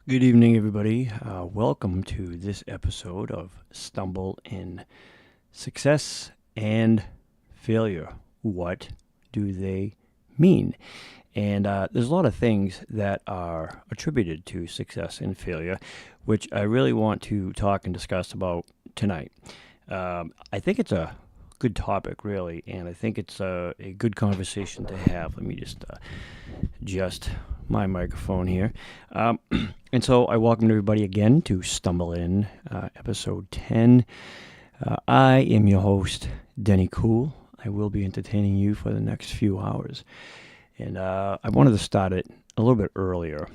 Good evening, everybody. Welcome to this episode of Stumble in Success and Failure. What do they mean? And there's a lot of things that are attributed to success and failure, which I really want to talk and discuss about tonight. I think it's a good topic, really, and I think it's a good conversation to have. Let me just adjust my microphone here. And so I welcome everybody again to Stumble In, episode 10. I am your host, Denny Cool. I will be entertaining you for the next few hours. And I wanted to start it a little bit earlier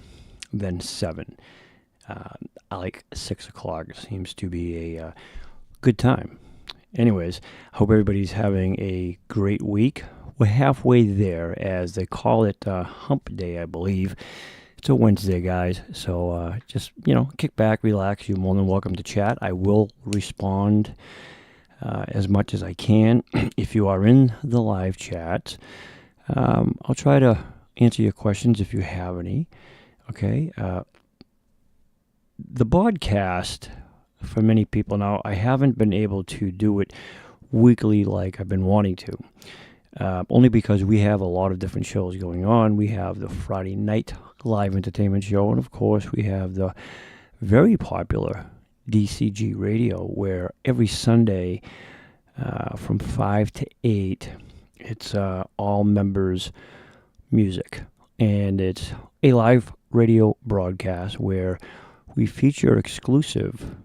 than 7. I like 6 o'clock. It seems to be a good time. Anyways, hope everybody's having a great week. We're halfway there, as they call it, hump day, I believe. It's a Wednesday, guys, so just, kick back, relax. You're more than welcome to chat. I will respond as much as I can. If you are in the live chat, I'll try to answer your questions if you have any, okay? The podcast, for many people now, I haven't been able to do it weekly like I've been wanting to. Only because we have a lot of different shows going on. We have the Friday night live entertainment show, and of course we have the very popular DCG radio, where every Sunday from 5 to 8, it's all members music. And it's a live radio broadcast where we feature exclusive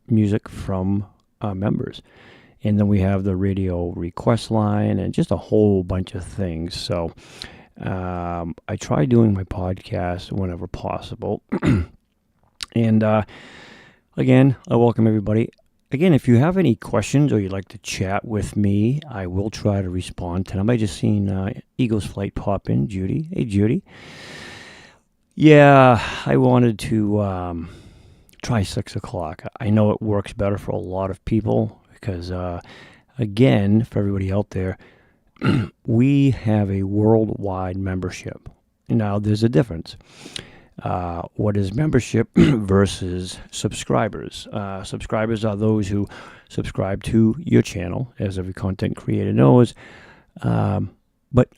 music from our members. And then we have the radio request line and just a whole bunch of things. So I try doing my podcast whenever possible. And again, I welcome everybody. Again, if you have any questions or you'd like to chat with me, I will try to respond to them. I just seen Eagles Flight pop in, Judy. Hey, Judy. Yeah, I wanted to try 6 o'clock. I know it works better for a lot of people. Because, again, for everybody out there, we have a worldwide membership. Now, there's a difference. What is membership versus subscribers? Subscribers are those who subscribe to your channel, as every content creator knows. But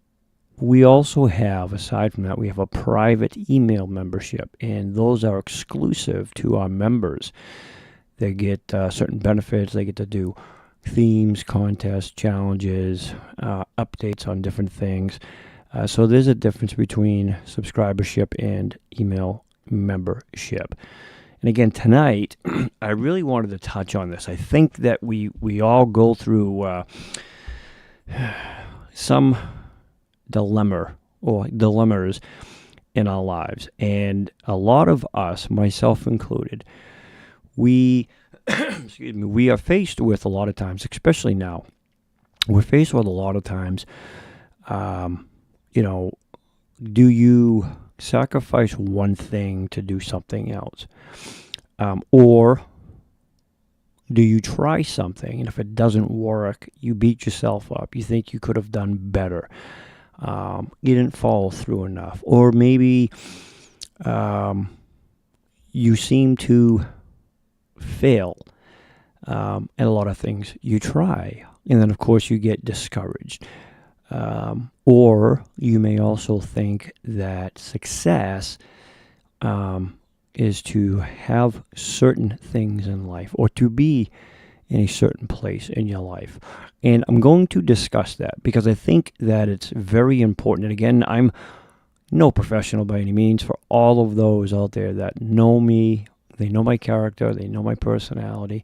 we also have, aside from that, we have a private email membership, and those are exclusive to our members. They get certain benefits. They get to do themes, contests, challenges, updates on different things. So there's a difference between subscribership and email membership. And again, tonight, I really wanted to touch on this. I think that we all go through some dilemmas in our lives. And a lot of us, myself included, we are faced with a lot of times, especially now, we're faced with a lot of times, do you sacrifice one thing to do something else? Or do you try something, and if it doesn't work, you beat yourself up. You think you could have done better. You didn't follow through enough. Or maybe you seem to fail at a lot of things you try, and then of course you get discouraged. Or you may also think that success is to have certain things in life, or to be in a certain place in your life. And I'm going to discuss that because I think that it's very important. And again, I'm no professional by any means. For all of those out there that know me, they know my character, they know my personality.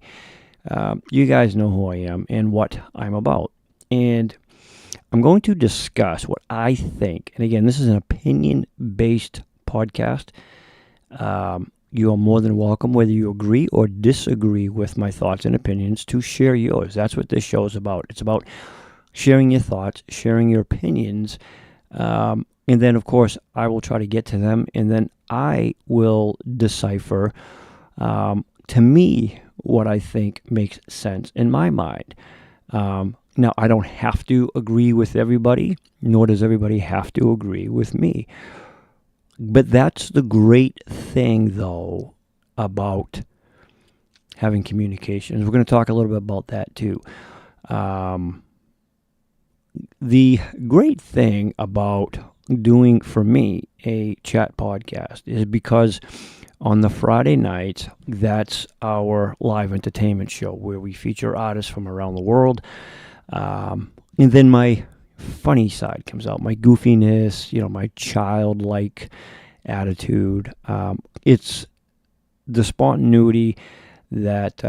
You guys know who I am and what I'm about. And I'm going to discuss what I think. And again, this is an opinion-based podcast. You are more than welcome, whether you agree or disagree with my thoughts and opinions, to share yours. That's what this show is about. It's about sharing your thoughts, sharing your opinions. And then, of course, I will try to get to them. And then I will decipher to me what I think makes sense in my mind. Now, I don't have to agree with everybody, nor does everybody have to agree with me. But that's the great thing, though, about having communications. We're going to talk a little bit about that, too. The great thing about doing, for me, a chat podcast is because on the Friday nights, that's our live entertainment show where we feature artists from around the world. And then my funny side comes out, my goofiness, my childlike attitude. It's the spontaneity that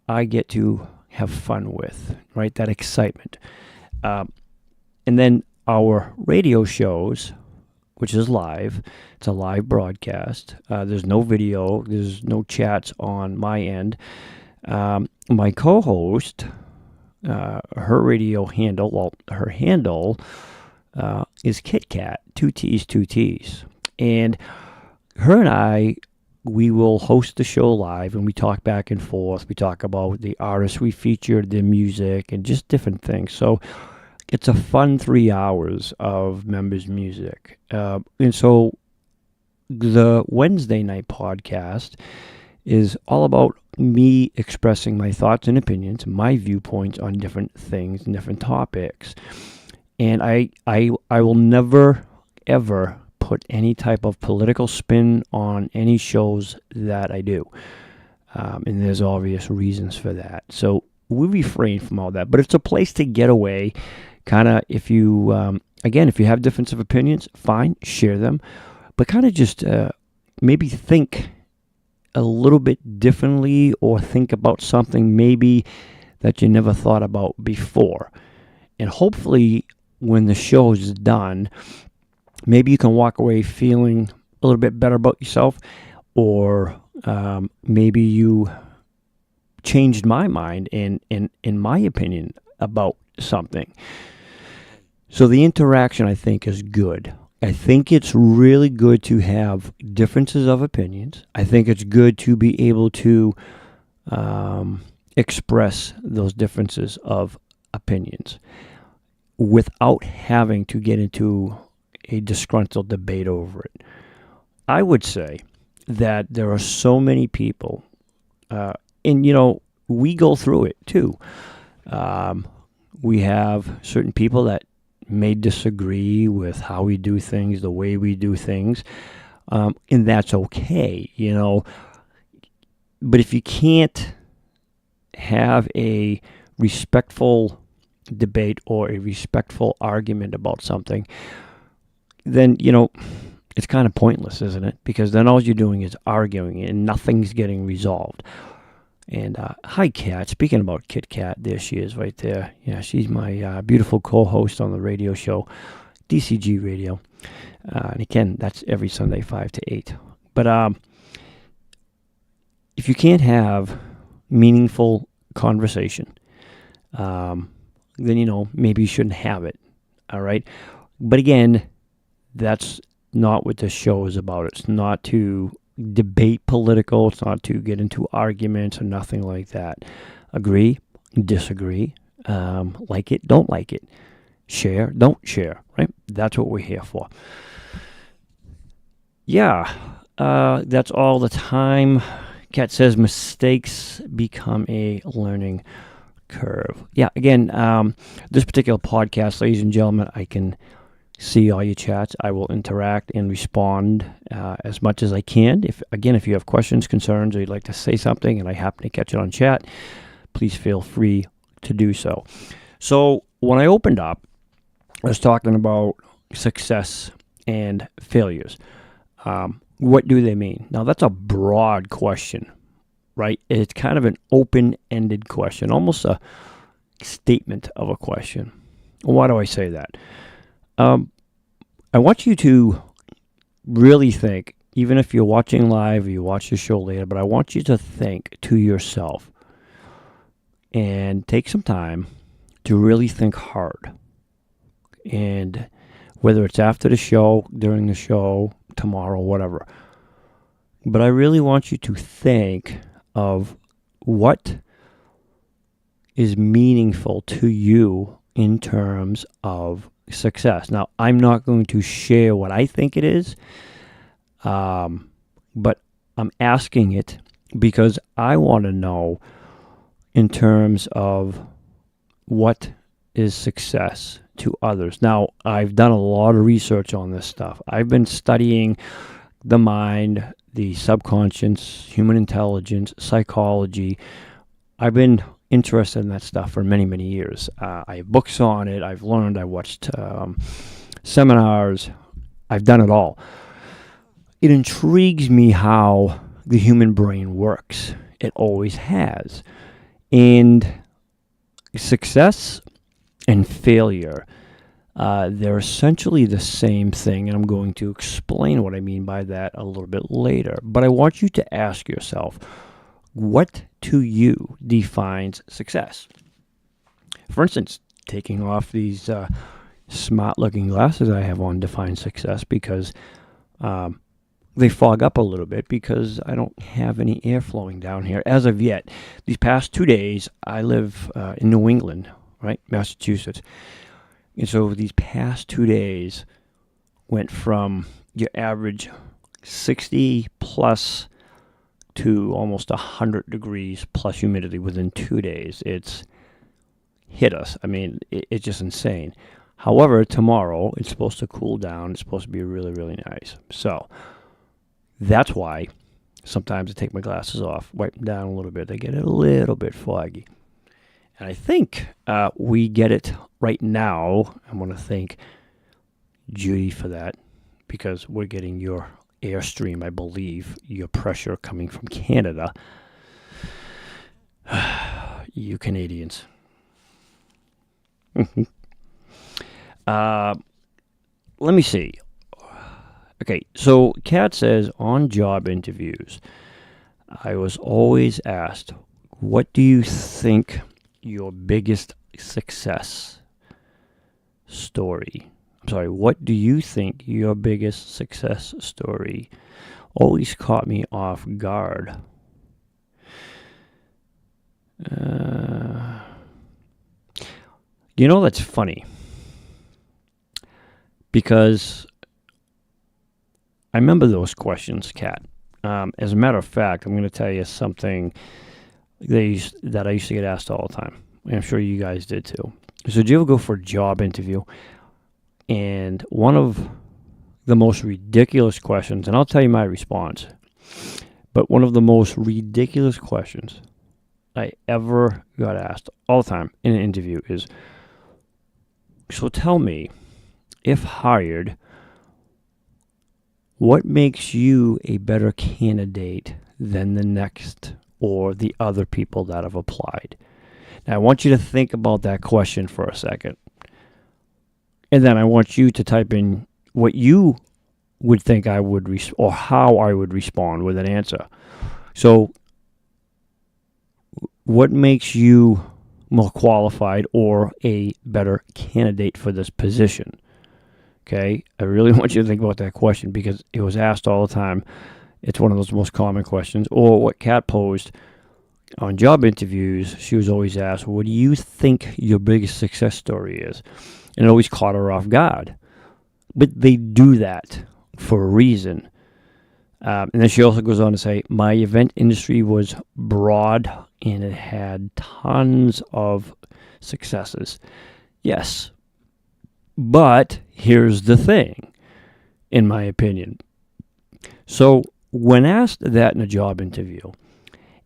I get to have fun with, right? That excitement. And then our radio shows, which is live. It's a live broadcast. There's no video. There's no chats on my end. My co-host, her radio handle, her handle is KitKat, 2T's. And her and I, we will host the show live, and we talk back and forth. We talk about the artists we featured, their music, and just different things. So it's a fun 3 hours of members' music. And so the Wednesday night podcast is all about me expressing my thoughts and opinions, my viewpoints on different things and different topics. And I will never, ever put any type of political spin on any shows that I do. And there's obvious reasons for that. So we refrain from all that. But it's a place to get away. Kind of, if you, again, if you have difference of opinions, fine, share them. But kind of just maybe think a little bit differently, or think about something maybe that you never thought about before. And hopefully when the show is done, maybe you can walk away feeling a little bit better about yourself, or maybe you changed my mind in my opinion about something. So the interaction, I think, is good. I think it's really good to have differences of opinions. I think it's good to be able to express those differences of opinions without having to get into a disgruntled debate over it. I would say that there are so many people, and we go through it too. We have certain people that may disagree with how we do things, the way we do things, and that's okay, But if you can't have a respectful debate or a respectful argument about something, then, it's kind of pointless, isn't it? Because then all you're doing is arguing and nothing's getting resolved. And hi, Kat. Speaking about Kit Kat, there she is right there. Yeah, she's my beautiful co-host on the radio show, DCG Radio. And again, that's every Sunday, 5 to 8. But if you can't have meaningful conversation, then, maybe you shouldn't have it. All right? But again, that's not what this show is about. It's not to debate political. It's not to get into arguments or nothing like that. Agree, disagree, like it, don't like it, share, don't share, right? That's what we're here for. Yeah, that's all the time. Kat says mistakes become a learning curve. Yeah, again, this particular podcast, ladies and gentlemen, I can see all your chats. I will interact and respond as much as I can. If you have questions, concerns, or you'd like to say something and I happen to catch it on chat, please feel free to do so. So when I opened up, I was talking about success and failures. What do they mean? Now, that's a broad question, right? It's kind of an open-ended question, almost a statement of a question. Why do I say that? I want you to really think, even if you're watching live or you watch the show later, but I want you to think to yourself and take some time to really think hard. And whether it's after the show, during the show, tomorrow, whatever. But I really want you to think of what is meaningful to you in terms of success. Now, I'm not going to share what I think it is. But I'm asking it because I want to know in terms of what is success to others. Now, I've done a lot of research on this stuff. I've been studying the mind, the subconscious, human intelligence, psychology. I've been interested in that stuff for many, many years. I have books on it. I've learned. I watched seminars. I've done it all. It intrigues me how the human brain works. It always has. And success and failure, they're essentially the same thing, and I'm going to explain what I mean by that a little bit later. But I want you to ask yourself, what to you defines success? For instance, taking off these smart-looking glasses I have on defines success because they fog up a little bit because I don't have any air flowing down here as of yet. These past 2 days, I live in New England, right, Massachusetts. And so these past 2 days went from your average 60 plus to almost 100 degrees plus humidity within 2 days. It's hit us. I mean, it's just insane. However, tomorrow it's supposed to cool down. It's supposed to be really, really nice. So that's why sometimes I take my glasses off, wipe them down a little bit. They get a little bit foggy. And I think we get it right now. I want to thank Judy for that because we're getting your airstream, I believe, your pressure coming from Canada. You Canadians. Let me see. Okay, so Kat says, on job interviews, I was always asked, what do you think your biggest success story? I'm sorry, what do you think your biggest success story? Always caught me off guard. You know, that's funny. Because I remember those questions, Kat. As a matter of fact, I'm going to tell you something that I used to get asked all the time. And I'm sure you guys did too. So did you ever go for a job interview? And one of the most ridiculous questions, and I'll tell you my response, but one of the most ridiculous questions I ever got asked all the time in an interview is, so tell me, if hired, what makes you a better candidate than the next or the other people that have applied? Now, I want you to think about that question for a second. And then I want you to type in what you would think I would, or how I would respond with an answer. So, what makes you more qualified or a better candidate for this position? Okay, I really want you to think about that question because it was asked all the time. It's one of those most common questions. Or what Kat posed on job interviews, she was always asked, what do you think your biggest success story is? And it always caught her off guard. But they do that for a reason. And then she also goes on to say, my event industry was broad and it had tons of successes. Yes. But here's the thing, in my opinion. So when asked that in a job interview,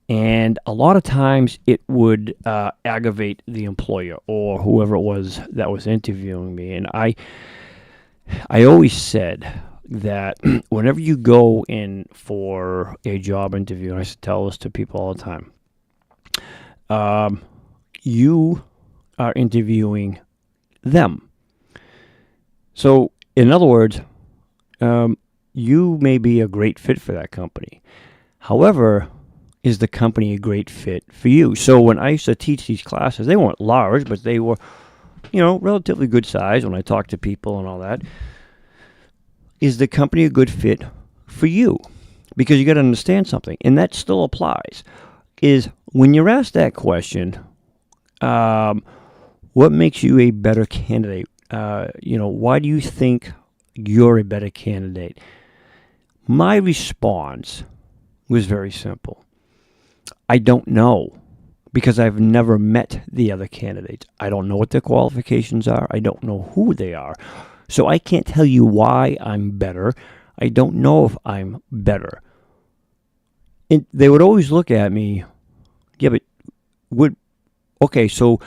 and a lot of times it would aggravate the employer or whoever it was that was interviewing me. And I always said that whenever you go in for a job interview, and I tell this to people all the time, you are interviewing them. So, in other words, you may be a great fit for that company. However, is the company a great fit for you? So when I used to teach these classes, they weren't large, but they were, relatively good size when I talked to people and all that. Is the company a good fit for you? Because you got to understand something, and that still applies, is when you're asked that question, what makes you a better candidate? Why do you think you're a better candidate? My response was very simple. I don't know, because I've never met the other candidates. I don't know what their qualifications are. I don't know who they are. So I can't tell you why I'm better. I don't know if I'm better. And they would always look at me, yeah, but so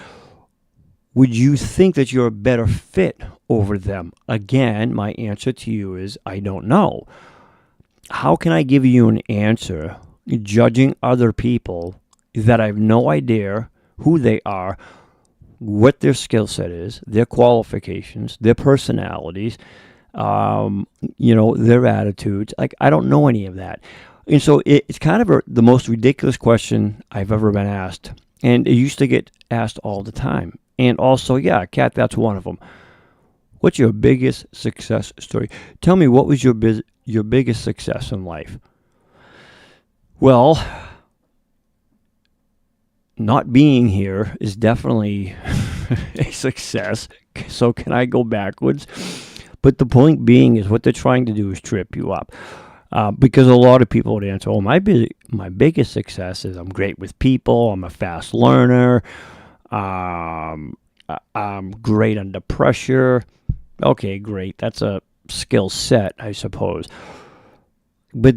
would you think that you're a better fit over them? Again, my answer to you is I don't know. How can I give you an answer judging other people that I have no idea who they are, what their skill set is, their qualifications, their personalities, their attitudes? Like, I don't know any of that. And so it's kind of the most ridiculous question I've ever been asked. And it used to get asked all the time. And also, yeah, Kat, that's one of them. What's your biggest success story? Tell me, what was your biggest success in life? Well, not being here is definitely a success. So can I go backwards? But the point being is, what they're trying to do is trip you up. Because a lot of people would answer, my biggest success is I'm great with people, I'm a fast learner, I'm great under pressure. Okay, great. That's a skill set, I suppose. But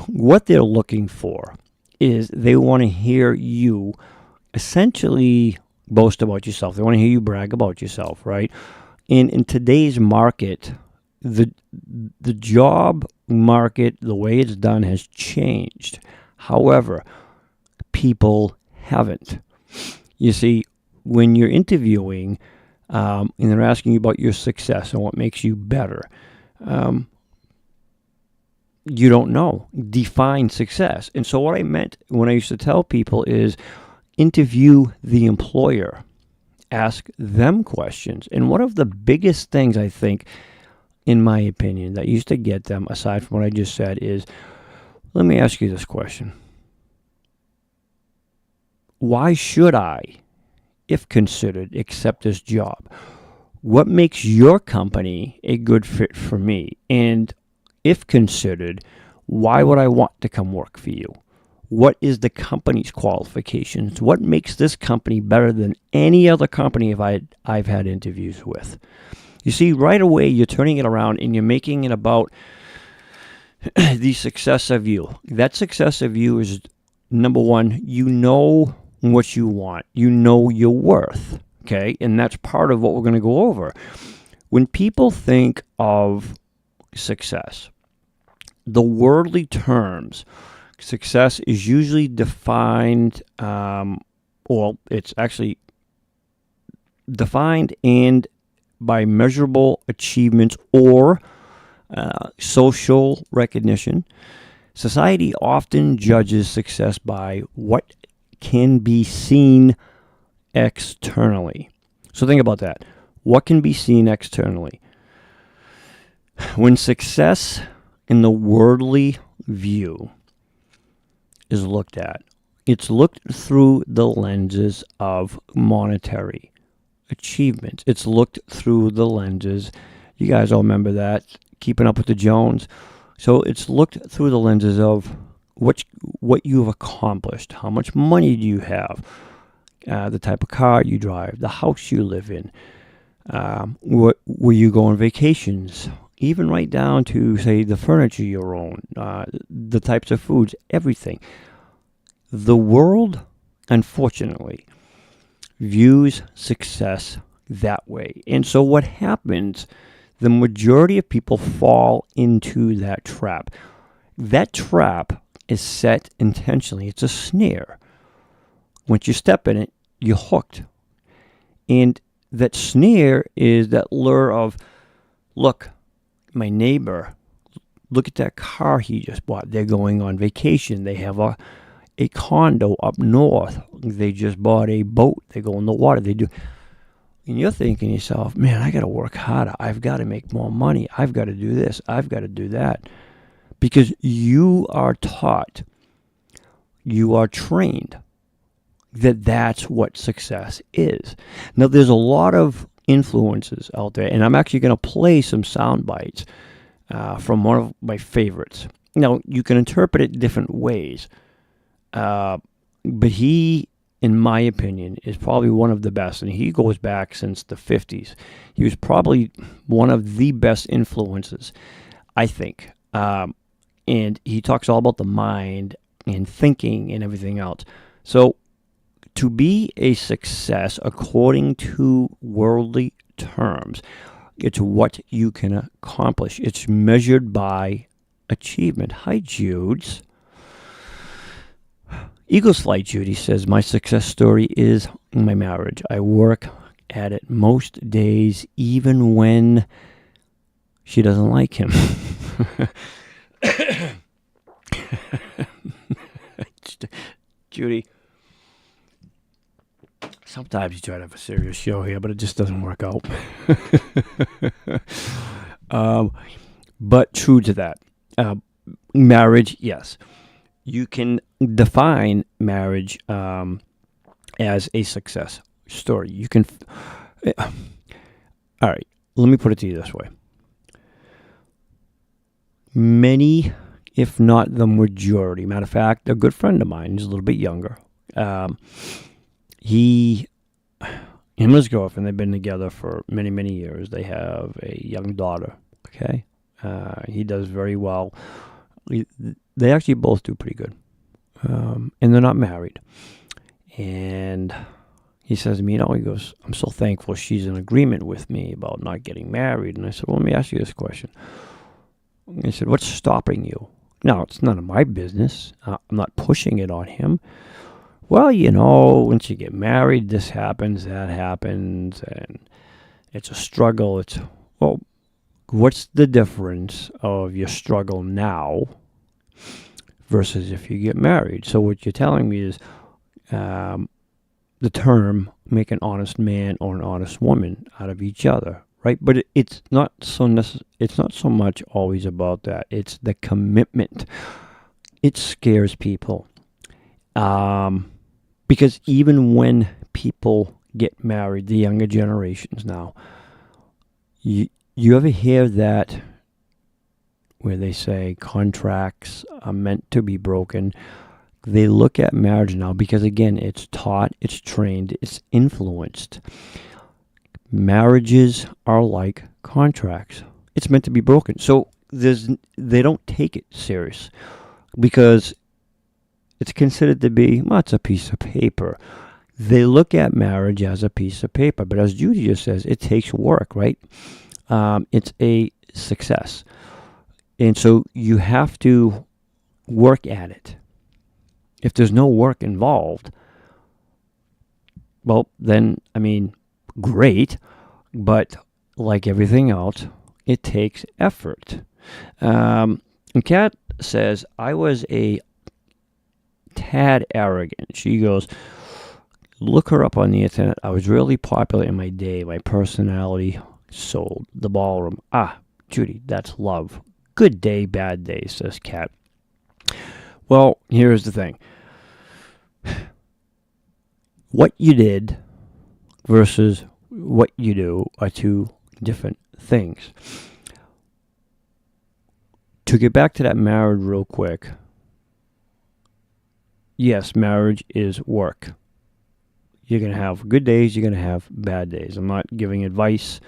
what they're looking for is they want to hear you essentially boast about yourself. They want to hear you brag about yourself, right? In today's market, the job market, the way it's done, has changed. However, people haven't. You see, when you're interviewing and they're asking you about your success and what makes you better, you don't know. Define success. And so what I meant when I used to tell people is interview the employer. Ask them questions. And one of the biggest things, I think, in my opinion, that used to get them, aside from what I just said, is, let me ask you this question. Why should I, if considered, accept this job? What makes your company a good fit for me? And if considered, why would I want to come work for you? What is the company's qualifications? What makes this company better than any other company I've had interviews with? You see, right away, you're turning it around and you're making it about the success of you. That success of you is, number one, you know what you want. You know your worth, okay? And that's part of what we're going to go over. When people think of success, the worldly terms, success is usually defined, it's actually defined and by measurable achievements or social recognition. Society often judges success by what can be seen externally. So think about that. What can be seen externally? When success in the worldly view is looked at, it's looked through the lenses of monetary achievements. It's looked through the lenses, you guys all remember that, Keeping Up with the Jones. So it's looked through the lenses of what you've accomplished, how much money do you have, the type of car you drive, the house you live in, where you go on vacations, even right down to, say, the furniture you own, the types of foods, everything. The world, unfortunately, views success that way. And so what happens, the majority of people fall into that trap. That trap is set intentionally. It's a snare. Once you step in it, you're hooked. And that snare is that lure of, look, my neighbor, look at that car he just bought. They're going on vacation. They have a condo up north. They just bought a boat. They go in the water. They do. And you're thinking to yourself, man, I got to work harder. I've got to make more money. I've got to do this. I've got to do that. Because you are taught, you are trained that that's what success is. Now, there's a lot of influences out there, and I'm actually going to play some sound bites from one of my favorites. Now, you can interpret it different ways, but he, in my opinion, is probably one of the best, and he goes back since the 50s. He was probably one of the best influences, I think. And he talks all about the mind and thinking and everything else. So, to be a success, according to worldly terms, it's what you can accomplish. It's measured by achievement. Hi, Judes. Eagles Flight Judy says, my success story is my marriage. I work at it most days, even when she doesn't like him. Judy, sometimes you try to have a serious show here, but it just doesn't work out. But true to that, marriage, yes. You can define marriage as a success story. You can, all right, let me put it to you this way. Many, if not the majority, matter of fact, a good friend of mine, he's a little bit younger, him and his girlfriend, they've been together for many, many years. They have a young daughter, okay? He does very well. They actually both do pretty good. And they're not married. And he says to me, he goes, I'm so thankful she's in agreement with me about not getting married. And I said, well, let me ask you this question. I said, what's stopping you? Now, it's none of my business. I'm not pushing it on him. Well, once you get married, this happens, that happens, and it's a struggle. Well, what's the difference of your struggle now versus if you get married? So what you're telling me is the term make an honest man or an honest woman out of each other, right? But it's not so much always about that. It's the commitment. It scares people. Because even when people get married, the younger generations now, you ever hear that where they say contracts are meant to be broken? They look at marriage now because, again, it's taught, it's trained, it's influenced. Marriages are like contracts. It's meant to be broken. So they don't take it serious because it's considered to be, well, it's a piece of paper. They look at marriage as a piece of paper. But as Judy just says, it takes work, right? It's a success. And so you have to work at it. If there's no work involved, well, then, great. But like everything else, it takes effort. And Kat says, I was a tad arrogant. She goes, look her up on the internet. I was really popular in my day. My personality sold the ballroom. Judy, that's love. Good day, bad day, says Kat. Well, here's the thing. What you did versus what you do are two different things. To get back to that marriage real quick, yes, marriage is work. You're going to have good days, you're going to have bad days. I'm not giving advice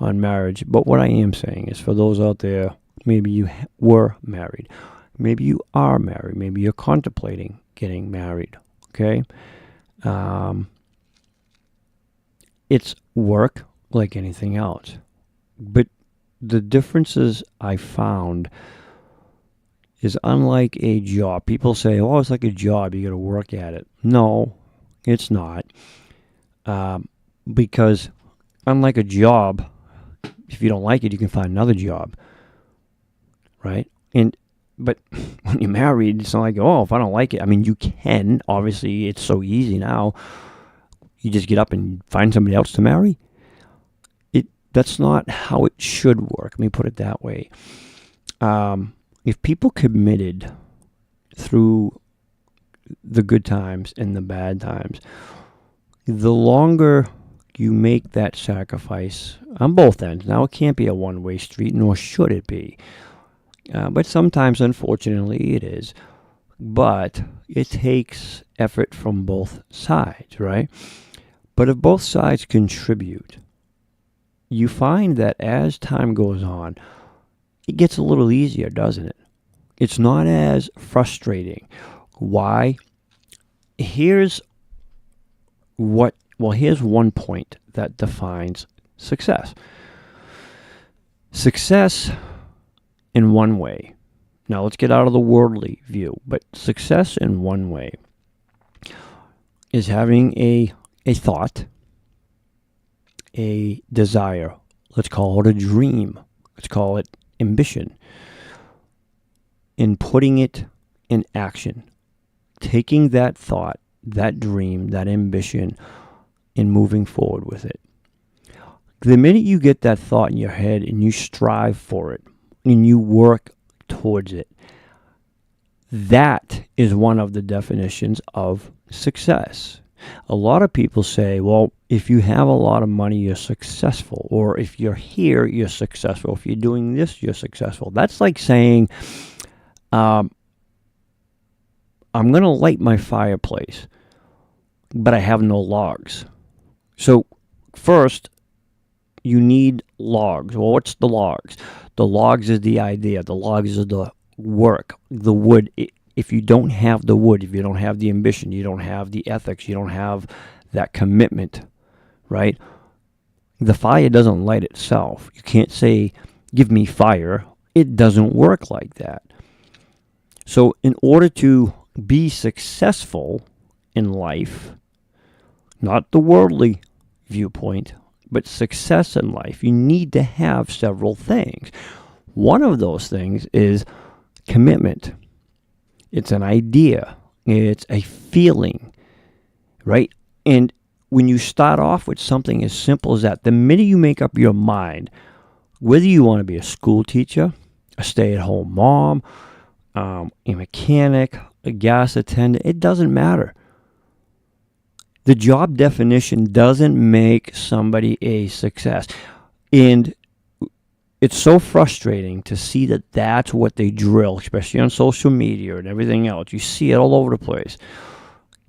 on marriage, but what I am saying is for those out there, maybe you were married, maybe you are married, maybe you're contemplating getting married, okay? It's work like anything else. But the differences I found is unlike a job. People say, oh, it's like a job, you got to work at it. No, it's not. Because unlike a job, if you don't like it, you can find another job, right? But when you're married, it's not like, oh, if I don't like it. You can. Obviously, it's so easy now. You just get up and find somebody else to marry. That's not how it should work. Let me put it that way. If people committed through the good times and the bad times, the longer you make that sacrifice on both ends. Now, it can't be a one-way street, nor should it be. But sometimes, unfortunately, it is. But it takes effort from both sides, right? But if both sides contribute, you find that as time goes on, it gets a little easier, doesn't it? It's not as frustrating. Why? Here's one point that defines success. Success in one way. Now let's get out of the worldly view, but success in one way is having a thought, a desire. Let's call it a dream. Let's call it ambition. And putting it in action. Taking that thought, that dream, that ambition, and moving forward with it. The minute you get that thought in your head and you strive for it and you work towards it, that is one of the definitions of success. A lot of people say, well, if you have a lot of money, you're successful. Or if you're here, you're successful. If you're doing this, you're successful. That's like saying, I'm going to light my fireplace, but I have no logs. So first, you need logs. Well, what's the logs? The logs is the idea. The logs is the work, the wood. If you don't have the wood, if you don't have the ambition, you don't have the ethics, you don't have that commitment, right? The fire doesn't light itself. You can't say, give me fire. It doesn't work like that. So in order to be successful in life, not the worldly viewpoint, but success in life, you need to have several things. One of those things is commitment. It's an idea. It's a feeling, right? And when you start off with something as simple as that, the minute you make up your mind, whether you want to be a school teacher, a stay-at-home mom, a mechanic, a gas attendant, it doesn't matter. The job definition doesn't make somebody a success. And it's so frustrating to see that that's what they drill, especially on social media and everything else. You see it all over the place.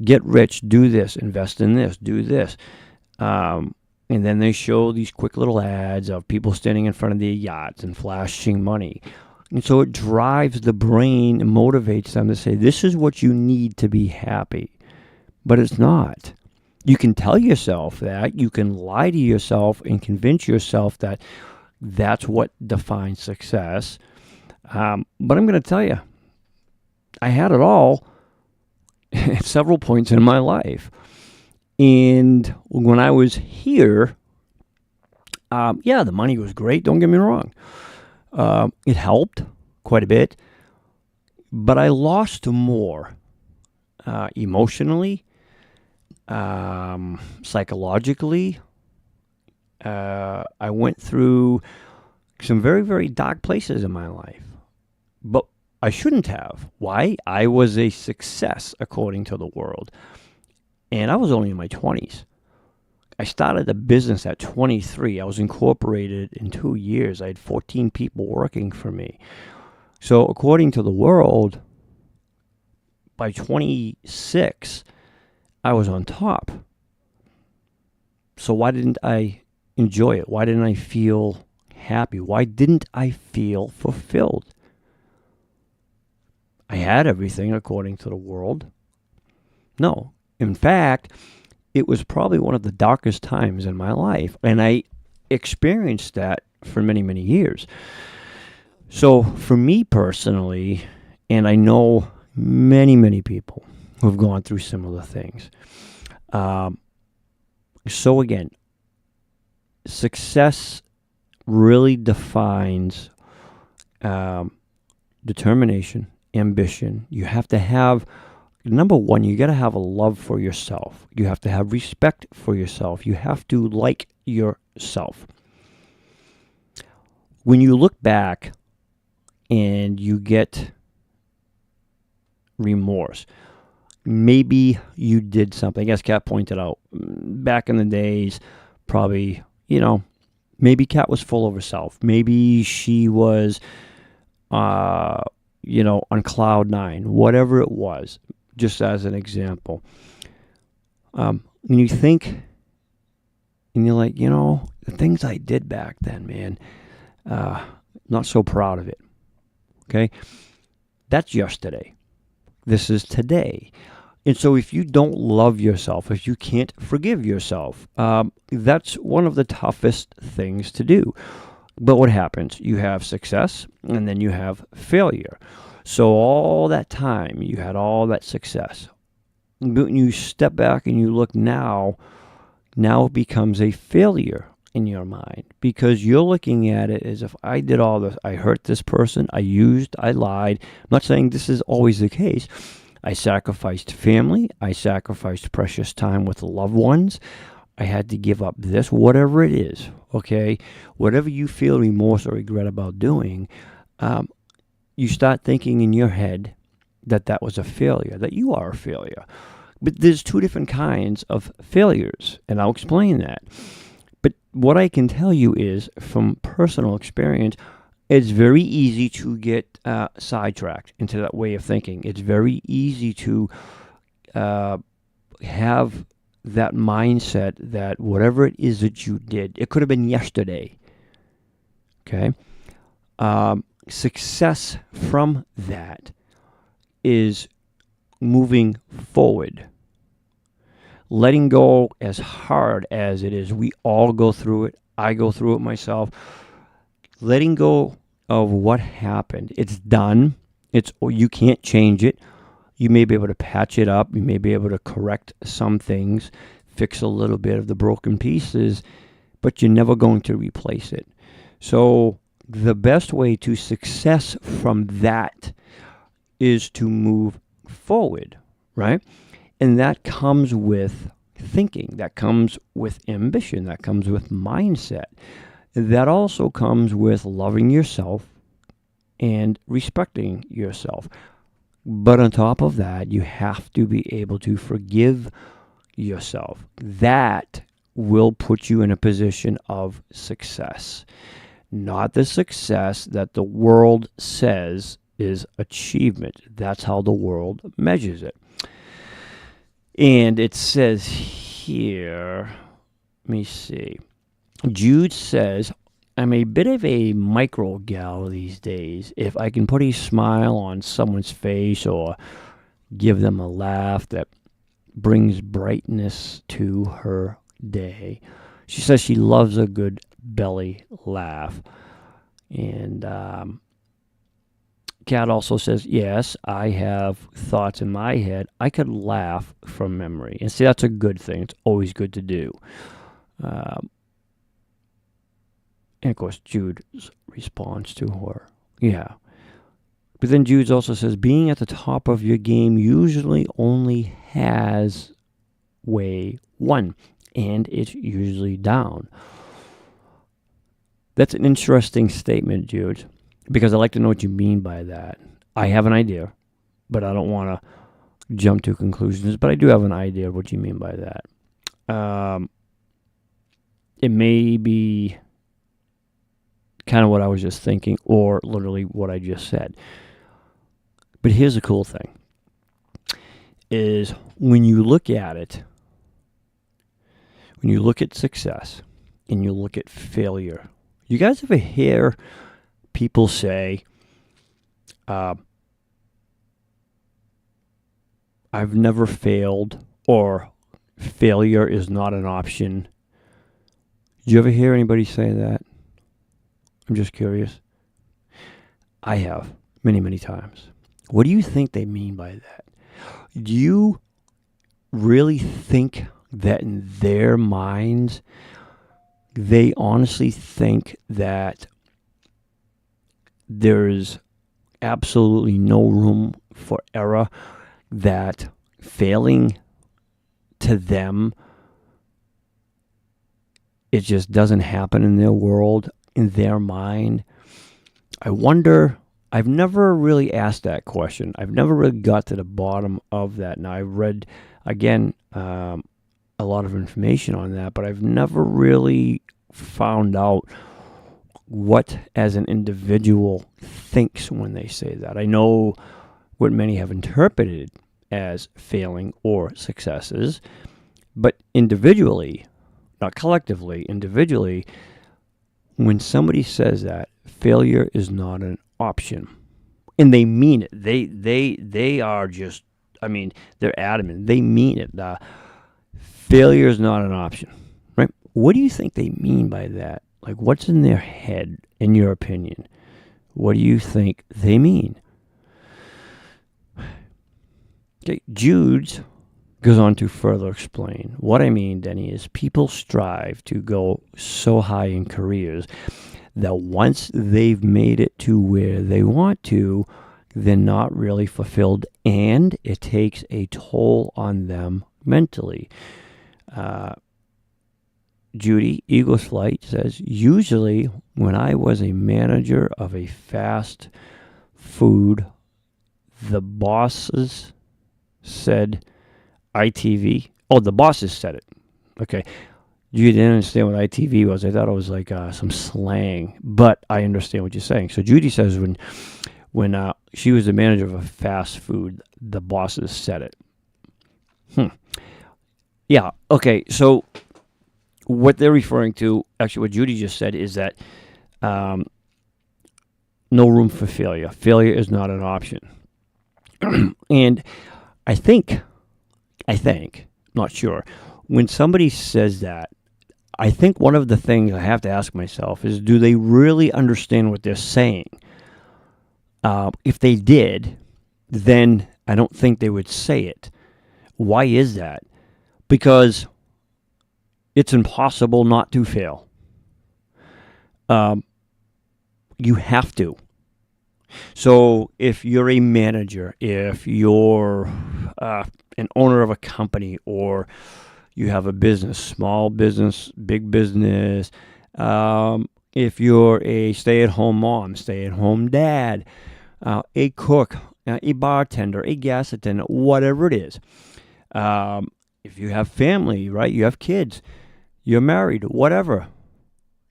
Get rich, do this, invest in this, do this. And then they show these quick little ads of people standing in front of their yachts and flashing money. And so it drives the brain and motivates them to say, this is what you need to be happy. But it's not. You can tell yourself that. You can lie to yourself and convince yourself that that's what defines success. But I'm going to tell you, I had it all at several points in my life. And when I was here, the money was great. Don't get me wrong. It helped quite a bit. But I lost more emotionally, psychologically. I went through some very, very dark places in my life. But I shouldn't have. Why? I was a success according to the world. And I was only in my 20s. I started a business at 23. I was incorporated in 2 years. I had 14 people working for me. So according to the world, by 26, I was on top. So why didn't I enjoy it? Why didn't I feel happy? Why didn't I feel fulfilled? I had everything according to the world. No. In fact, it was probably one of the darkest times in my life. And I experienced that for many, many years. So for me personally, and I know many, many people who have gone through similar things. So again, success really defines determination, ambition. You have to have, number one, you got to have a love for yourself. You have to have respect for yourself. You have to like yourself. When you look back and you get remorse, maybe you did something, as Kat pointed out, back in the days, Probably, maybe Kat was full of herself. Maybe she was, on cloud nine, whatever it was, just as an example. When you think, and you're like, the things I did back then, man, not so proud of it. Okay? That's yesterday. This is today. And so if you don't love yourself, if you can't forgive yourself, that's one of the toughest things to do. But what happens? You have success, and then you have failure. So all that time, you had all that success. But when you step back and you look now it becomes a failure in your mind, because you're looking at it as if I did all this. I hurt this person. I used. I lied. I'm not saying this is always the case. I sacrificed family. I sacrificed precious time with loved ones. I had to give up this, whatever it is, okay? Whatever you feel remorse or regret about doing, you start thinking in your head that was a failure, that you are a failure. But there's two different kinds of failures, and I'll explain that. But what I can tell you is, from personal experience, it's very easy to get sidetracked into that way of thinking. It's very easy to have that mindset that whatever it is that you did, it could have been yesterday. Okay? Success from that is moving forward. Letting go, as hard as it is. We all go through it. I go through it myself. Letting go of what happened. It's done. You can't change it. You may be able to patch it up. You may be able to correct some things, fix a little bit of the broken pieces, but you're never going to replace it. So the best way to success from that is to move forward, right? And that comes with thinking. That comes with ambition. That comes with mindset. That also comes with loving yourself and respecting yourself. But on top of that, you have to be able to forgive yourself. That will put you in a position of success. Not the success that the world says is achievement. That's how the world measures it. And it says here, let me see. Jude says, I'm a bit of a micro gal these days. If I can put a smile on someone's face or give them a laugh that brings brightness to her day. She says she loves a good belly laugh. And Kat also says, yes, I have thoughts in my head. I could laugh from memory. And see, that's a good thing. It's always good to do. And of course, Jude responds to her. Yeah. But then Jude also says, being at the top of your game usually only has way one, and it's usually down. That's an interesting statement, Jude, because I'd like to know what you mean by that. I have an idea, but I don't want to jump to conclusions, but I do have an idea of what you mean by that. It may be kind of what I was just thinking, or literally what I just said. But here's the cool thing, is when you look at it, when you look at success and you look at failure, you guys ever hear people say, I've never failed, or failure is not an option? Did you ever hear anybody say that? I'm just curious. I have many, many times. What do you think they mean by that? Do you really think that in their minds, they honestly think that there's absolutely no room for error, that failing to them, it just doesn't happen in their world, in their mind? I wonder. I've never really asked that question. I've never really got to the bottom of that. Now, I've read, again, a lot of information on that, but I've never really found out what as an individual thinks when they say that. I know what many have interpreted as failing or successes, but individually, not collectively, individually, when somebody says that, failure is not an option. And they mean it. They are just, I mean, they're adamant. They mean it. Failure is not an option, right? What do you think they mean by that? Like, what's in their head, in your opinion? What do you think they mean? Okay, Jude goes on to further explain. What I mean, Denny, is people strive to go so high in careers that once they've made it to where they want to, they're not really fulfilled, and it takes a toll on them mentally. Judy, Eagles Flight, says, usually when I was a manager of a fast food, the bosses said ITV. Oh, the bosses said it. Okay. You didn't understand what ITV was. I thought it was like some slang, but I understand what you're saying. So Judy says when she was the manager of a fast food, the bosses said it. Yeah, okay, so what they're referring to, actually what Judy just said, is that no room for failure. Failure is not an option. And I think, not sure, when somebody says that, I think one of the things I have to ask myself is, do they really understand what they're saying? If they did, then I don't think they would say it. Why is that? Because it's impossible not to fail. You have to. So if you're a manager, if you're an owner of a company, or you have a business, small business, big business, if you're a stay-at-home mom, stay-at-home dad, a cook, a bartender, a gas attendant, whatever it is, if you have family, right, you have kids, you're married, whatever,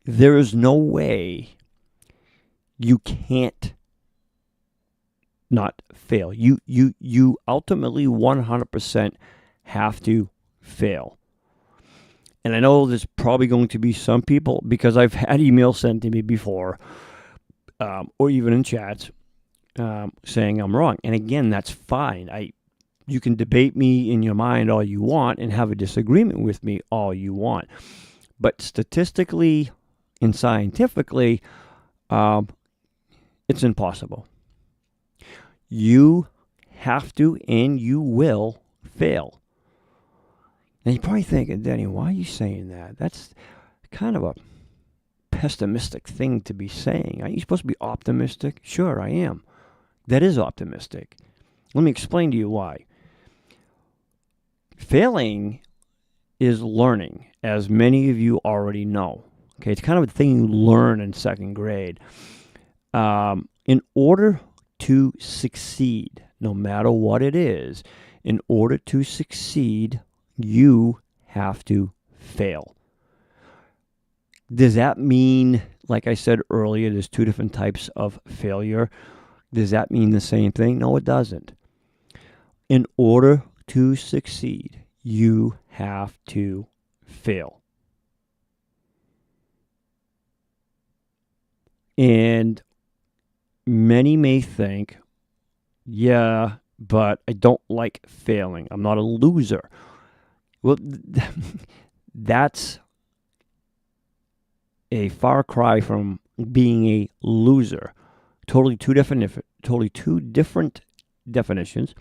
there is no way you can't not fail. You ultimately 100% have to fail. And I know there's probably going to be some people, because I've had emails sent to me before, or even in chats, saying I'm wrong. And again, that's fine. You can debate me in your mind all you want and have a disagreement with me all you want. But statistically and scientifically, it's impossible. You have to, and you will fail. And you're probably thinking, Denny, why are you saying that? That's kind of a pessimistic thing to be saying. Aren't you supposed to be optimistic? Sure, I am. That is optimistic. Let me explain to you why. Failing is learning, as many of you already know. Okay, it's kind of a thing you learn in second grade. In order to succeed, no matter what it is, in order to succeed, you have to fail. Does that mean, like I said earlier, there's two different types of failure? Does that mean the same thing? No, it doesn't. In order to succeed, you have to fail. And many may think, yeah, but I don't like failing. I'm not a loser. Well, that's a far cry from being a loser. Totally two different definitions.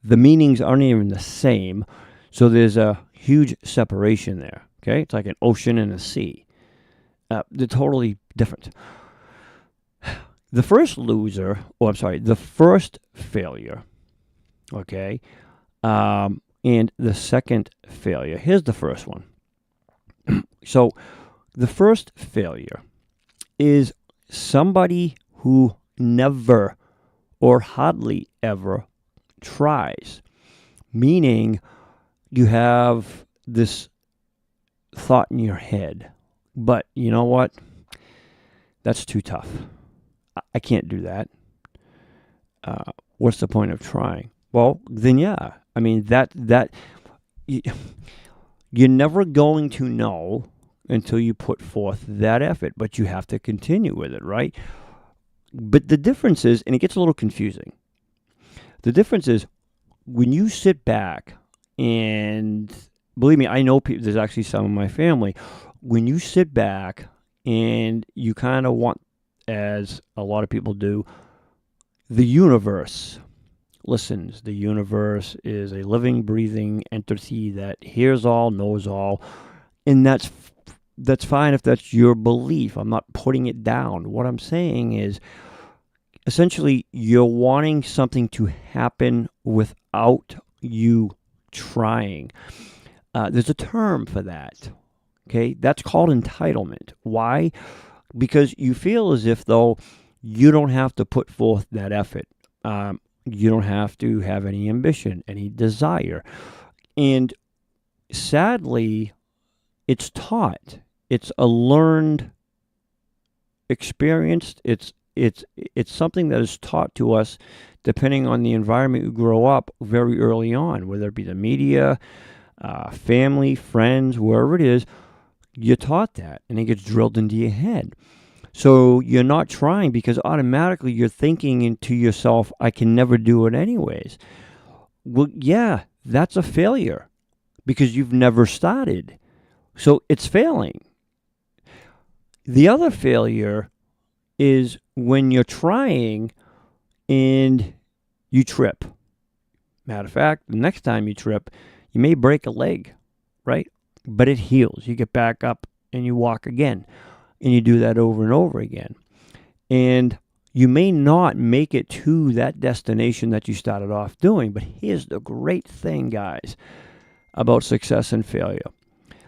The meanings aren't even the same, so there's a huge separation there. Okay, it's like an ocean and a sea. They're totally different. The first the first failure, okay, and the second failure. Here's the first one. So the first failure is somebody who never or hardly ever tries, meaning you have this thought in your head, but you know what? That's too tough. I can't do that. What's the point of trying? Well, then yeah. I mean, you're never going to know until you put forth that effort, but you have to continue with it, right? But the difference is, and it gets a little confusing, the difference is when you sit back, and believe me, I know people, there's actually some in my family, when you sit back and you kind of want, as a lot of people do, the universe listens. The universe is a living, breathing entity that hears all, knows all, and that's fine if that's your belief. I'm not putting it down. What I'm saying is, essentially, you're wanting something to happen without you trying. There's a term for that. Okay, that's called entitlement. Why? Because you feel as if though you don't have to put forth that effort. You don't have to have any ambition, any desire. And sadly, it's taught. It's a learned experience. It's something that is taught to us depending on the environment you grow up very early on, whether it be the media, family, friends, wherever it is. You're taught that, and it gets drilled into your head. So you're not trying because automatically you're thinking into yourself, I can never do it anyways. Well, yeah, that's a failure because you've never started. So it's failing. The other failure is when you're trying and you trip. Matter of fact, the next time you trip, you may break a leg, right? But it heals. You get back up and you walk again. And you do that over and over again. And you may not make it to that destination that you started off doing. But here's the great thing, guys, about success and failure.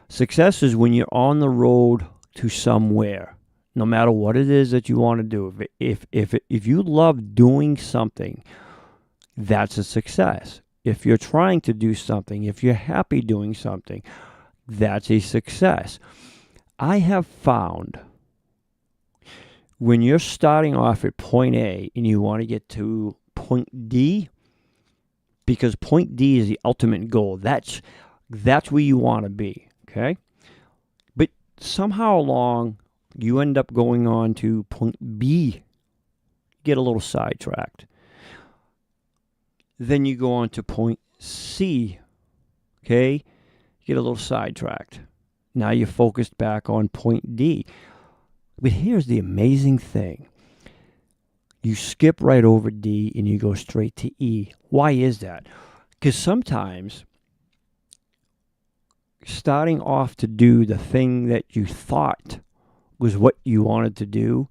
Success is when you're on the road to somewhere, no matter what it is that you want to do. If you love doing something, that's a success. If you're trying to do something, if you're happy doing something, that's a success. I have found when you're starting off at point A and you want to get to point D, because point D is the ultimate goal. That's where you want to be, okay? But somehow along, you end up going on to point B, get a little sidetracked. Then you go on to point C, okay? Get a little sidetracked. Now you're focused back on point D. But here's the amazing thing. You skip right over D and you go straight to E. Why is that? Because sometimes starting off to do the thing that you thought was what you wanted to do,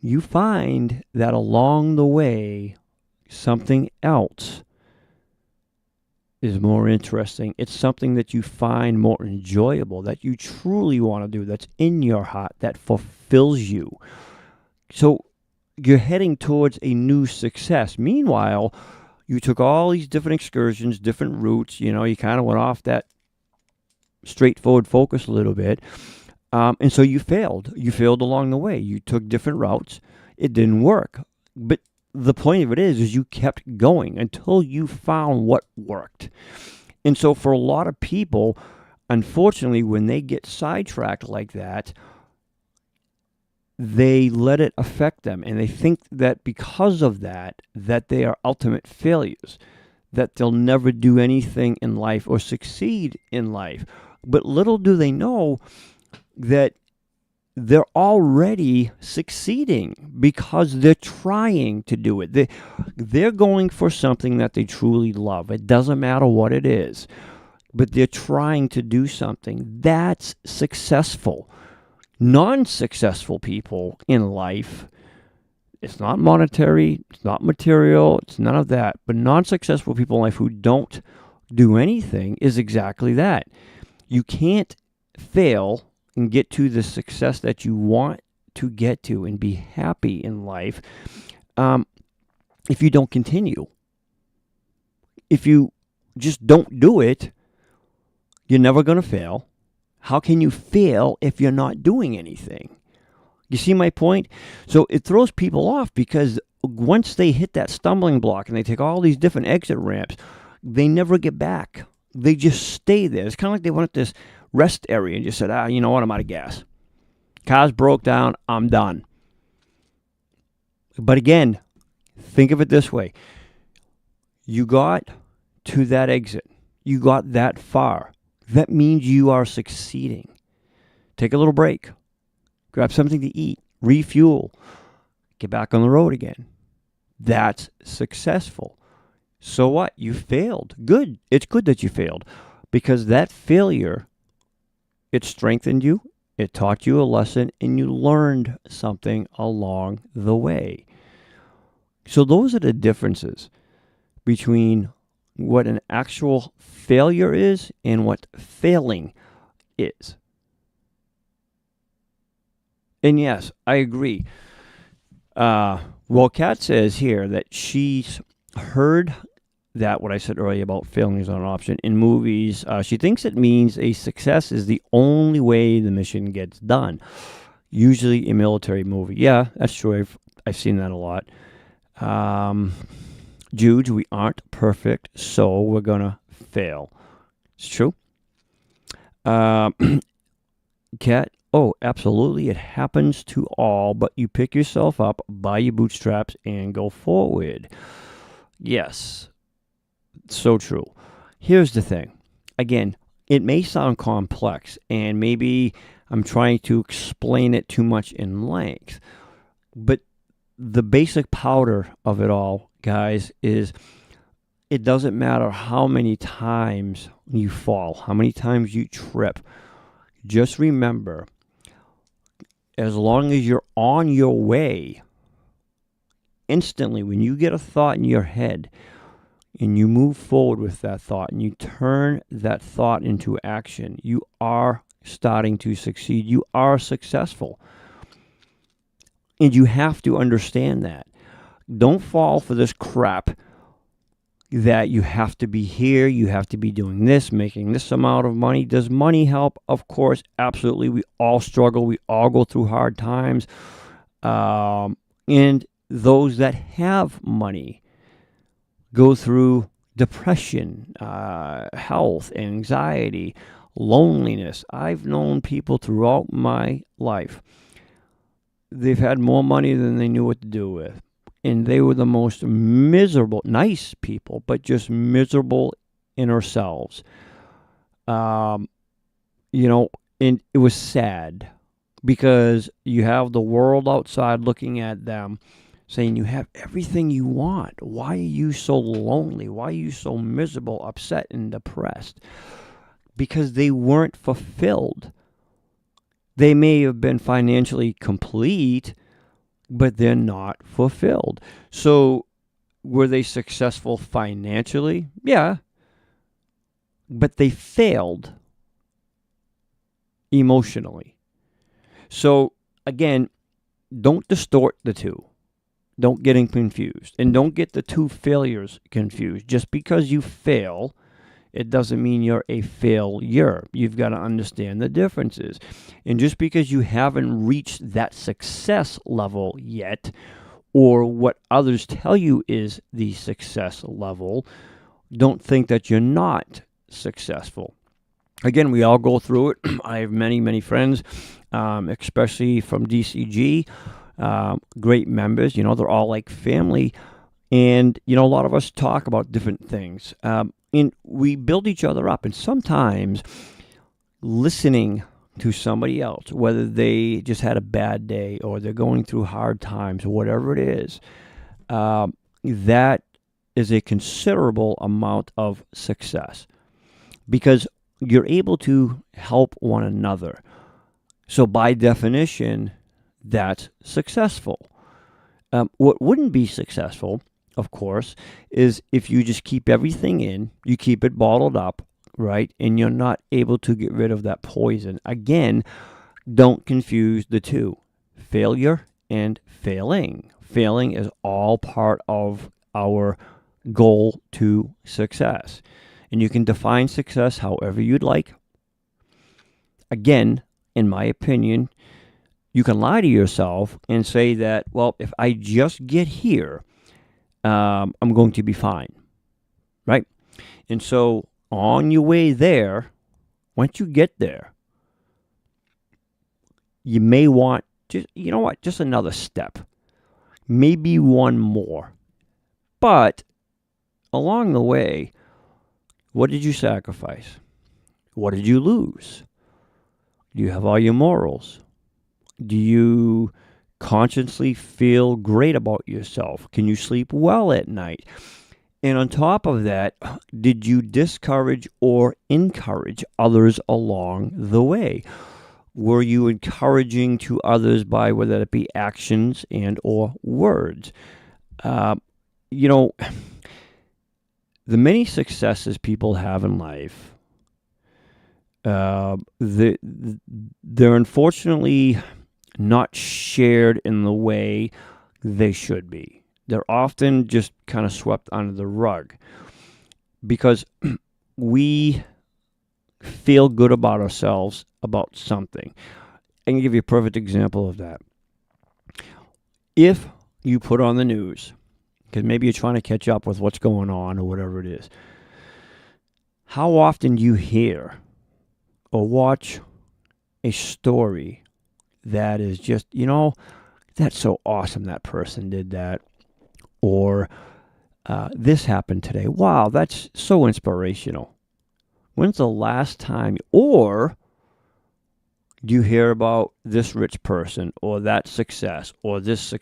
you find that along the way, something else is more interesting. It's something that you find more enjoyable, that you truly want to do, that's in your heart, that fulfills you. So you're heading towards a new success. Meanwhile, you took all these different excursions, different routes, you kind of went off that straightforward focus a little bit. And so you failed. You failed along the way. You took different routes. It didn't work. But the point of it is you kept going until you found what worked. And so for a lot of people, unfortunately, when they get sidetracked like that, they let it affect them. And they think that because of that they are ultimate failures, that they'll never do anything in life or succeed in life. But little do they know that they're already succeeding because they're trying to do it. They're going for something that they truly love. It doesn't matter what it is, but they're trying to do something. That's successful. Non-successful people in life, it's not monetary, it's not material, it's none of that, but non-successful people in life who don't do anything is exactly that. You can't fail and get to the success that you want to get to and be happy in life if you don't continue. If you just don't do it, You're never going to fail. How can you fail if you're not doing anything? You see my point? So it throws people off because once they hit that stumbling block and they take all these different exit ramps, they never get back. They just stay there. It's kind of like they went at this rest area and just said, you know what, I'm out of gas. Car's broke down, I'm done. But again, think of it this way. You got to that exit. You got that far. That means you are succeeding. Take a little break. Grab something to eat. Refuel. Get back on the road again. That's successful. So what? You failed. Good. It's good that you failed. Because that failure, it strengthened you. It taught you a lesson. And you learned something along the way. So those are the differences between what an actual failure is and what failing is. And yes, I agree. Well, Kat says here that she's heard that what I said earlier about failing is not an option in movies. She thinks it means a success is the only way the mission gets done. Usually a military movie. Yeah, that's true. I've seen that a lot. Jude, we aren't perfect, so we're going to fail. It's true. Kat, oh, absolutely. It happens to all, but you pick yourself up by your bootstraps and go forward. Yes, so true. Here's the thing. Again, it may sound complex, and maybe I'm trying to explain it too much in length, but the basic powder of it all, guys, is it doesn't matter how many times you fall, how many times you trip. Just remember, as long as you're on your way, instantly when you get a thought in your head and you move forward with that thought and you turn that thought into action, you are starting to succeed. You are successful. And you have to understand that. Don't fall for this crap that you have to be here, you have to be doing this, making this amount of money. Does money help? Of course, absolutely. We all struggle. We all go through hard times. And those that have money go through depression, health, anxiety, loneliness. I've known people throughout my life. They've had more money than they knew what to do with. And they were the most miserable, nice people, but just miserable inner selves. And it was sad because you have the world outside looking at them saying you have everything you want. Why are you so lonely? Why are you so miserable, upset, and depressed? Because they weren't fulfilled. They may have been financially complete, but they're not fulfilled. So were they successful financially? Yeah. But they failed emotionally. So again, don't distort the two. Don't get confused. And don't get the two failures confused. Just because you fail, it doesn't mean you're a failure. You've got to understand the differences. And just because you haven't reached that success level yet, or what others tell you is the success level, don't think that you're not successful. Again, we all go through it. I have many, many friends, especially from DCG, great members. They're all like family. And, a lot of us talk about different things. And we build each other up. And sometimes listening to somebody else, whether they just had a bad day or they're going through hard times or whatever it is, that is a considerable amount of success because you're able to help one another. So by definition, that's successful. What wouldn't be successful, of course, is if you just keep everything in, you keep it bottled up, right? And you're not able to get rid of that poison. Again, don't confuse the two, failure and failing. Failing is all part of our goal to success. And you can define success however you'd like. again, in my opinion, you can lie to yourself and say that, well, if I just get here, I'm going to be fine, right? And so on your way there, once you get there, you may want just another step, maybe one more. But along the way, what did you sacrifice? What did you lose? Do you have all your morals? Do you consciously feel great about yourself? Can you sleep well at night? And on top of that, did you discourage or encourage others along the way? Were you encouraging to others by whether it be actions and or words? The many successes people have in life, they're unfortunately not shared in the way they should be. They're often just kind of swept under the rug because we feel good about ourselves about something. I can give you a perfect example of that. If you put on the news, because maybe you're trying to catch up with what's going on or whatever it is, how often do you hear or watch a story that is just, that's so awesome that person did that, or this happened today. Wow, that's so inspirational. When's the last time, or do you hear about this rich person or that success or this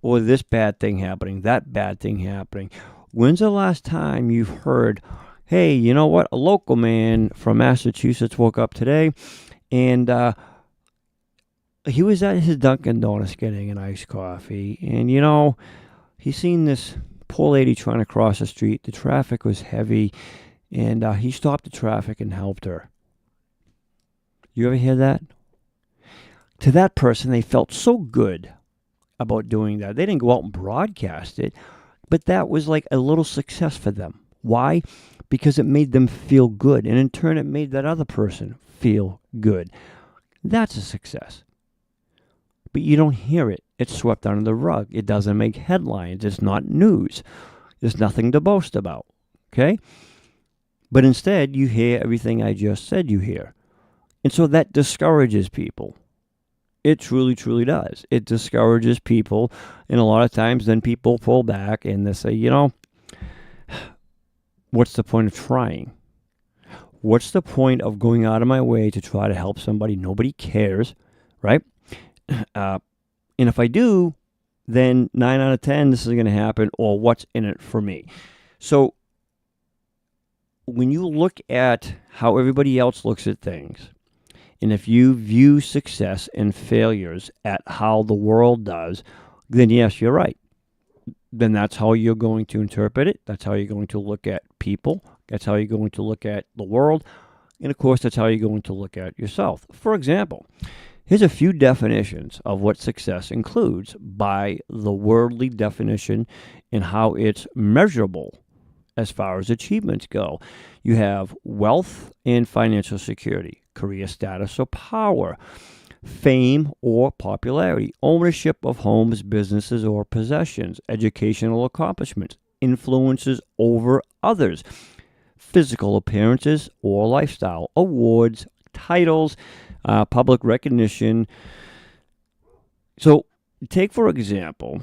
or this bad thing happening, that bad thing happening? When's the last time you've heard, hey, you know what? A local man from Massachusetts woke up today and he was at his Dunkin' Donuts getting an iced coffee. And, he seen this poor lady trying to cross the street. The traffic was heavy. And he stopped the traffic and helped her. You ever hear that? To that person, they felt so good about doing that. They didn't go out and broadcast it, but that was like a little success for them. Why? Because it made them feel good, and in turn, it made that other person feel good. That's a success. But you don't hear it. It's swept under the rug. It doesn't make headlines. It's not news. There's nothing to boast about. Okay? But instead, you hear everything I just said you hear. And so that discourages people. It truly, truly does. It discourages people. And a lot of times then people pull back and they say, what's the point of trying? What's the point of going out of my way to try to help somebody? Nobody cares, right? And if I do, then 9 out of 10, this is going to happen, or what's in it for me? So when you look at how everybody else looks at things, and if you view success and failures at how the world does, then yes, you're right. Then that's how you're going to interpret it. That's how you're going to look at people. That's how you're going to look at the world. And of course, that's how you're going to look at yourself. For example, here's a few definitions of what success includes by the worldly definition and how it's measurable as far as achievements go. You have wealth and financial security, career status or power, fame or popularity, ownership of homes, businesses, or possessions, educational accomplishments, influences over others, physical appearances or lifestyle, awards, titles, public recognition. So take, for example,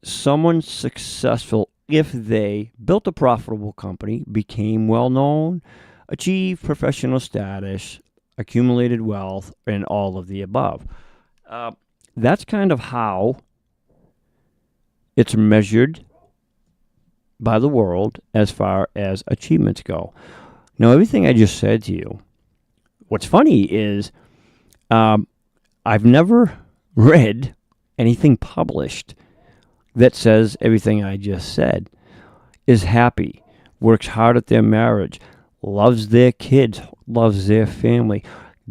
someone successful if they built a profitable company, became well-known, achieved professional status, accumulated wealth, and all of the above. That's kind of how it's measured by the world as far as achievements go. Now, everything I just said to you, what's funny is I've never read anything published that says everything I just said. Is happy, works hard at their marriage, loves their kids, loves their family,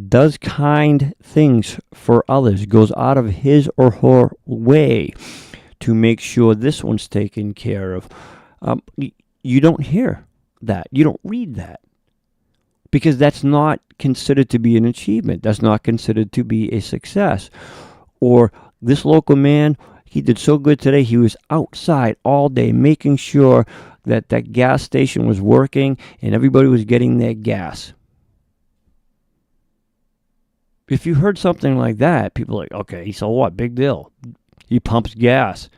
does kind things for others, goes out of his or her way to make sure this one's taken care of. You don't hear that. You don't read that. because that's not considered to be an achievement. That's not considered to be a success. Or this local man, he did so good today. He was outside all day making sure that that gas station was working and everybody was getting their gas. If you heard something like that, people are like, okay, so what? Big deal. He pumps gas.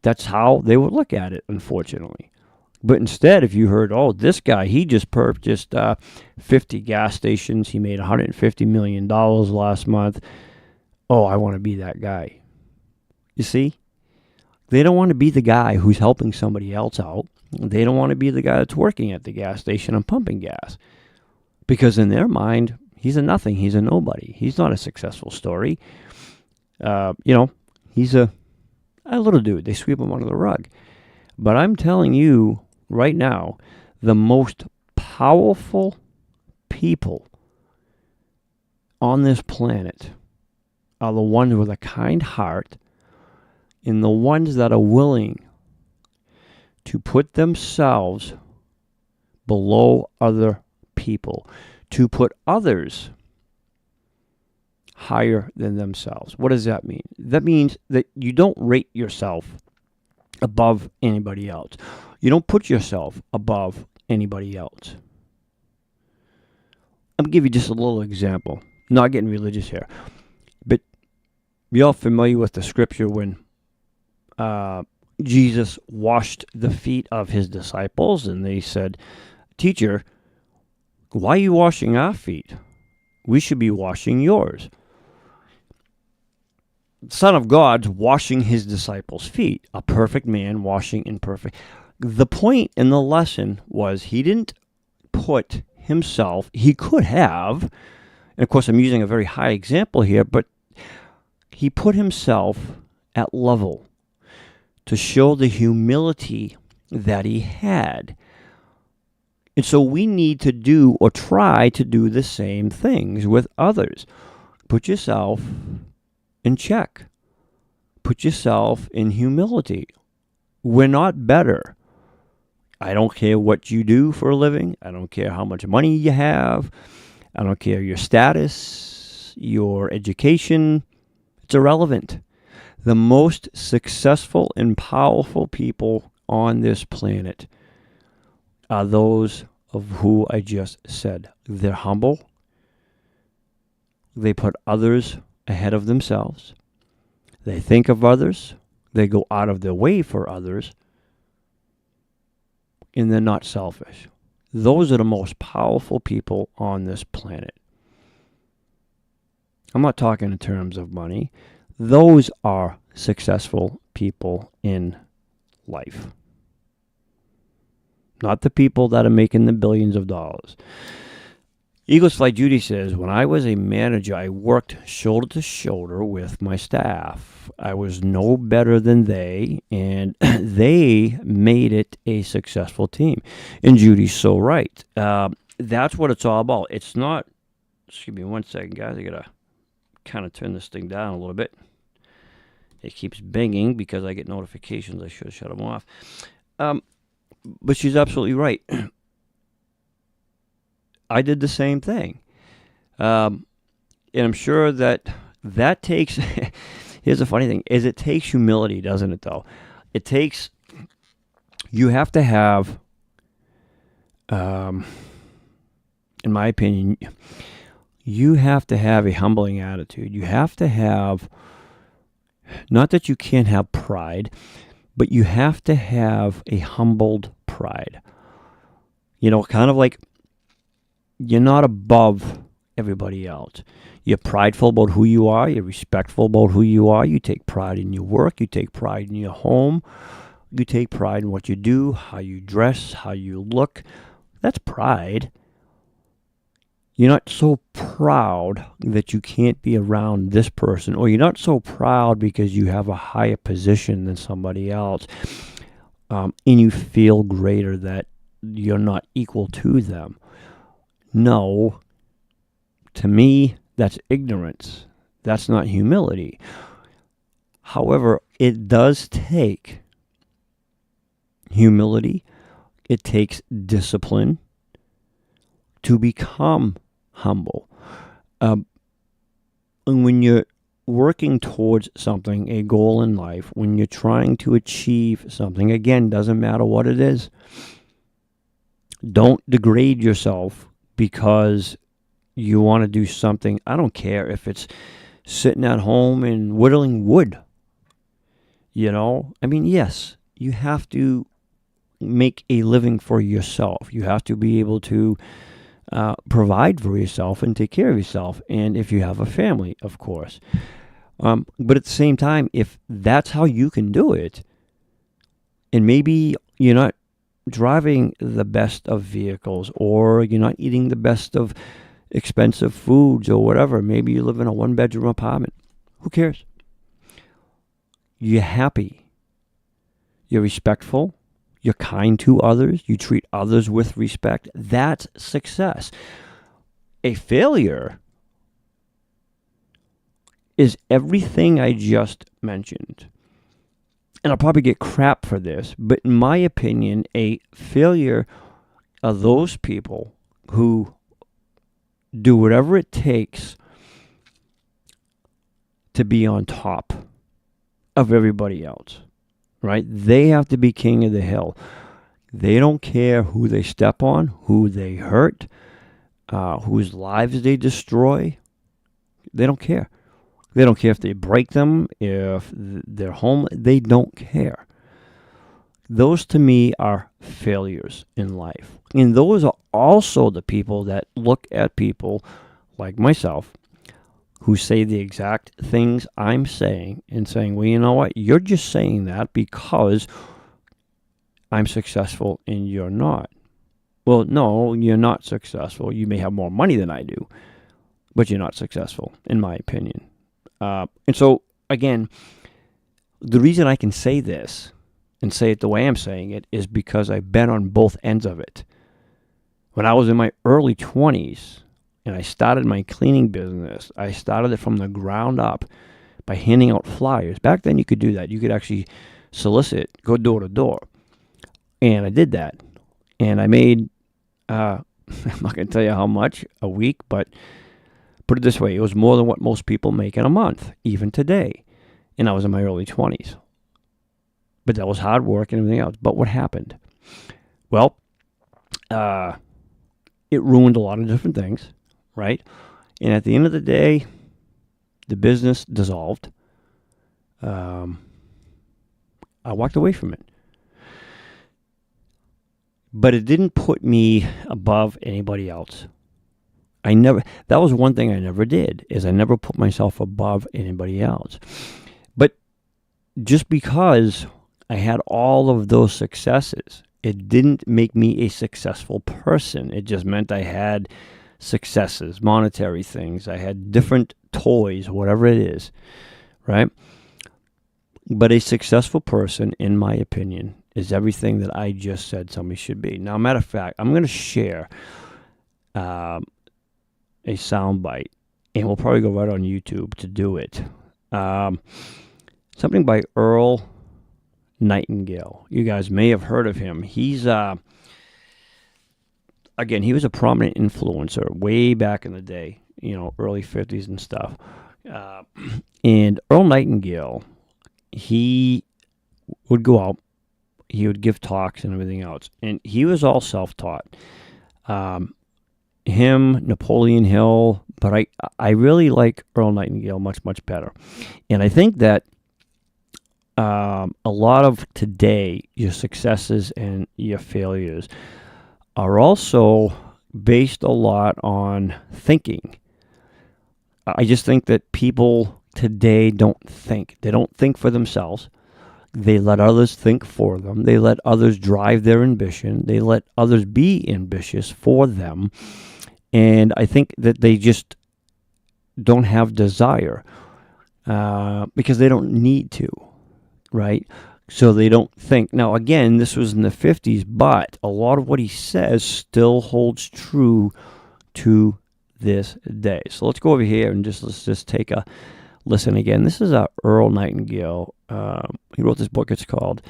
That's how they would look at it, unfortunately. But instead, if you heard, oh, this guy, he just purchased 50 gas stations. He made $150 million last month. Oh, I want to be that guy. You see? They don't want to be the guy who's helping somebody else out. They don't want to be the guy that's working at the gas station and pumping gas. Because in their mind, he's a nothing. He's a nobody. He's not a successful story. He's a little dude. They sweep him under the rug. But I'm telling you right now, the most powerful people on this planet are the ones with a kind heart and the ones that are willing to put themselves below other people, to put others higher than themselves. What does that mean? That means that you don't rate yourself above anybody else. You don't put yourself above anybody else. I'm going to give you just a little example. Not getting religious here. But you all familiar with the scripture when Jesus washed the feet of his disciples and they said, "Teacher, why are you washing our feet? We should be washing yours." Son of God's washing his disciples' feet. A perfect man washing imperfect. The point in the lesson was he didn't put himself, he could have, and of course I'm using a very high example here, but he put himself at level to show the humility that he had. And so we need to do or try to do the same things with others. Put yourself in check. Put yourself in humility. We're not better. I don't care what you do for a living. I don't care how much money you have. I don't care your status, your education. It's irrelevant. The most successful and powerful people on this planet are those of who I just said. They're humble. They put others ahead of themselves. They think of others. They go out of their way for others. And they're not selfish. Those are the most powerful people on this planet. I'm not talking in terms of money. Those are successful people in life. Not the people that are making the billions of dollars. Eagles Fly Judy says, when I was a manager, I worked shoulder to shoulder with my staff. I was no better than they, and they made it a successful team. And Judy's so right. That's what it's all about. It's not, excuse me one second, guys. I got to kind of turn this thing down a little bit. It keeps binging because I get notifications. I should have shut them off. But she's absolutely right. I did the same thing. And I'm sure that takes, here's the funny thing, is it takes humility, doesn't it, though? It takes, you have to have, in my opinion, you have to have a humbling attitude. You have to have, not that you can't have pride, but you have to have a humbled pride. You know, kind of like, you're not above everybody else. You're prideful about who you are. You're respectful about who you are. You take pride in your work. You take pride in your home. You take pride in what you do, how you dress, how you look. That's pride. You're not so proud that you can't be around this person, or you're not so proud because you have a higher position than somebody else, and you feel greater that you're not equal to them. No, to me, that's ignorance. That's not humility. However, it does take humility. It takes discipline to become humble. And when you're working towards something, a goal in life, when you're trying to achieve something, again, doesn't matter what it is, don't degrade yourself because you want to do something. I don't care if it's sitting at home and whittling wood. I mean, yes, you have to make a living for yourself. You have to be able to provide for yourself and take care of yourself. And if you have a family, of course. But at the same time, if that's how you can do it, and maybe you're not driving the best of vehicles, or you're not eating the best of expensive foods or whatever, maybe you live in a one-bedroom apartment, who cares? You're happy. You're respectful. You're kind to others. You treat others with respect. That's success. A failure is everything I just mentioned. And I'll probably get crap for this, but in my opinion, a failure are those people who do whatever it takes to be on top of everybody else, right? They have to be king of the hill. They don't care who they step on, who they hurt, whose lives they destroy. They don't care. They don't care if they break them, if they're home. They don't care. Those, to me, are failures in life. And those are also the people that look at people like myself who say the exact things I'm saying and saying, well, you know what? You're just saying that because I'm successful and you're not. Well, no, you're not successful. You may have more money than I do, but you're not successful, in my opinion. And so, again, the reason I can say this and say it the way I'm saying it is because I've been on both ends of it. When I was in my early 20s and I started my cleaning business, I started it from the ground up by handing out flyers. Back then you could do that. You could actually solicit, go door to door. And I did that. And I made, I'm not going to tell you how much a week, but put it this way, it was more than what most people make in a month, even today. And I was in my early 20s. But that was hard work and everything else. But what happened? Well, it ruined a lot of different things, right? And at the end of the day, the business dissolved. I walked away from it. But it didn't put me above anybody else. That was one thing I never did, is I never put myself above anybody else. But just because I had all of those successes, it didn't make me a successful person. It just meant I had successes, monetary things. I had different toys, whatever it is, right? But a successful person, in my opinion, is everything that I just said somebody should be. Now, matter of fact, I'm going to share a soundbite, and we'll probably go right on YouTube to do it. Something by Earl Nightingale. You guys may have heard of him. He's, again, he was a prominent influencer way back in the day, early 50s and stuff. And Earl Nightingale, he would go out, he would give talks and everything else, and he was all self-taught. Him, Napoleon Hill, but I really like Earl Nightingale much, much better. And I think that a lot of today, your successes and your failures are also based a lot on thinking. I just think that people today don't think. They don't think for themselves. They let others think for them. They let others drive their ambition. They let others be ambitious for them. And I think that they just don't have desire because they don't need to, right? So they don't think. Now, again, this was in the 50s, but a lot of what he says still holds true to this day. So let's go over here and let's just take a listen again. This is Earl Nightingale. He wrote this book. It's called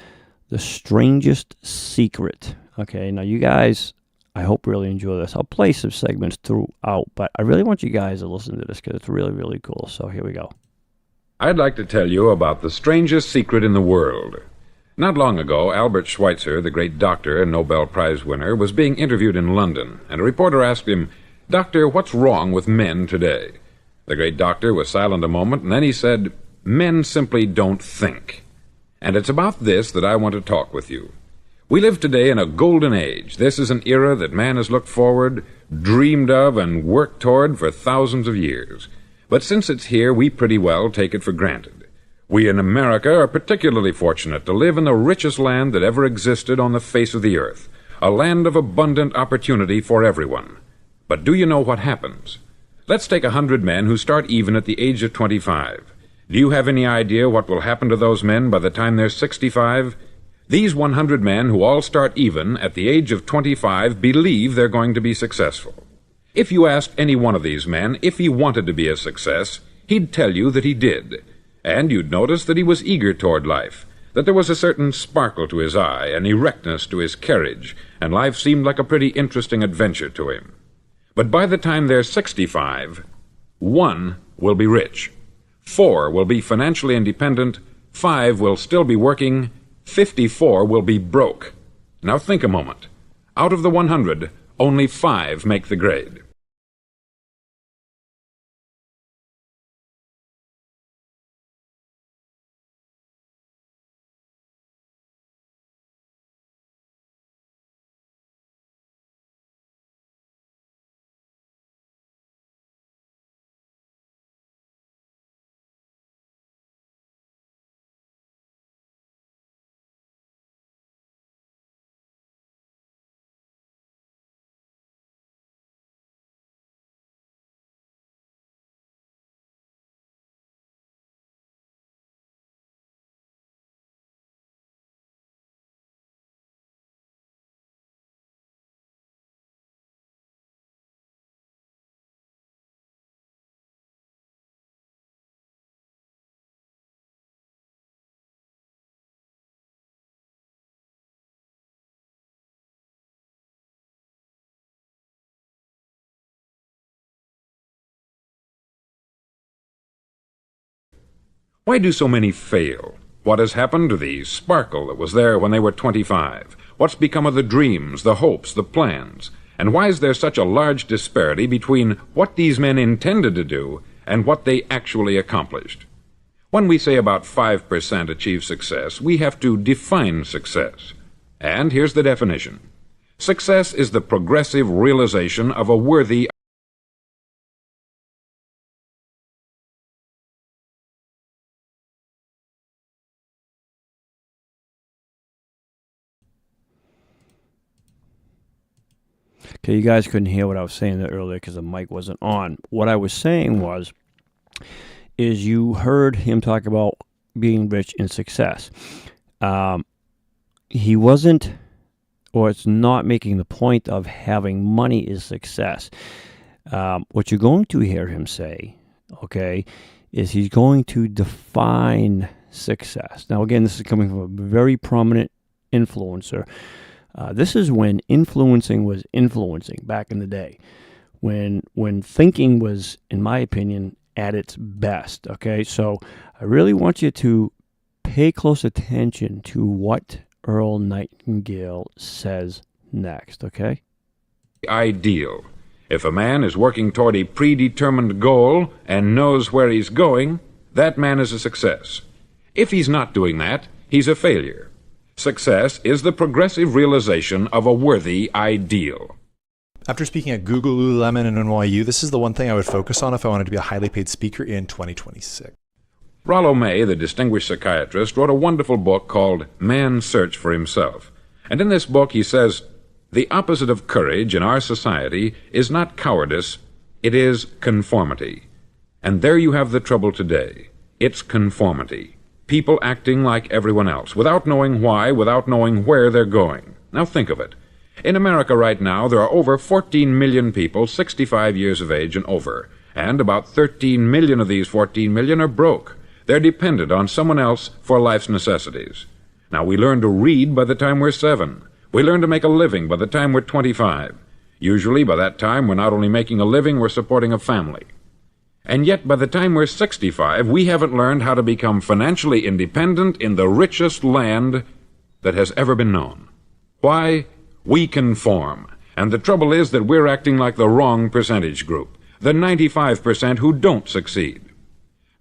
The Strangest Secret. Okay, now you guys, I hope you really enjoy this. I'll play some segments throughout, but I really want you guys to listen to this because it's really, really cool. So here we go. I'd like to tell you about the strangest secret in the world. Not long ago, Albert Schweitzer, the great doctor and Nobel Prize winner, was being interviewed in London, and a reporter asked him, "Doctor, what's wrong with men today?" The great doctor was silent a moment, and then he said, "Men simply don't think." And it's about this that I want to talk with you. We live today in a golden age. This is an era that man has looked forward, dreamed of, and worked toward for thousands of years. But since it's here, we pretty well take it for granted. We in America are particularly fortunate to live in the richest land that ever existed on the face of the earth, a land of abundant opportunity for everyone. But do you know what happens? Let's take 100 men who start even at the age of 25. Do you have any idea what will happen to those men by the time they're 65? These 100 men who all start even at the age of 25 believe they're going to be successful. If you asked any one of these men if he wanted to be a success, he'd tell you that he did. And you'd notice that he was eager toward life, that there was a certain sparkle to his eye, an erectness to his carriage, and life seemed like a pretty interesting adventure to him. But by the time they're 65, 1 will be rich, 4 will be financially independent, 5 will still be working, 54 will be broke. Now think a moment. Out of the 100, only 5 make the grade. Why do so many fail? What has happened to the sparkle that was there when they were 25? What's become of the dreams, the hopes, the plans? And why is there such a large disparity between what these men intended to do and what they actually accomplished? When we say about 5% achieve success, we have to define success. And here's the definition. Success is the progressive realization of a worthy Okay, you guys couldn't hear what I was saying there earlier because the mic wasn't on. What I was saying is you heard him talk about being rich and success. He wasn't, or it's not making the point of having money is success. What you're going to hear him say, okay, is he's going to define success. Now, again, this is coming from a very prominent influencer. This is when influencing was influencing back in the day, when thinking was, in my opinion, at its best. Okay, so I really want you to pay close attention to what Earl Nightingale says next. Okay, ideal. If a man is working toward a predetermined goal and knows where he's going, that man is a success. If he's not doing that, he's a failure. Success is the progressive realization of a worthy ideal. After speaking at Google, Lululemon, and NYU, this is the one thing I would focus on if I wanted to be a highly paid speaker in 2026. Rollo May, the distinguished psychiatrist, wrote a wonderful book called Man's Search for Himself. And in this book he says, the opposite of courage in our society is not cowardice, it is conformity. And there you have the trouble today. It's conformity. People acting like everyone else, without knowing why, without knowing where they're going. Now think of it. In America right now, there are over 14 million people 65 years of age and over, and about 13 million of these 14 million are broke. They're dependent on someone else for life's necessities. Now, we learn to read by the time we're 7. We learn to make a living by the time we're 25. Usually, by that time, we're not only making a living, we're supporting a family. And yet, by the time we're 65, we haven't learned how to become financially independent in the richest land that has ever been known. Why? We conform. And the trouble is that we're acting like the wrong percentage group, the 95% who don't succeed.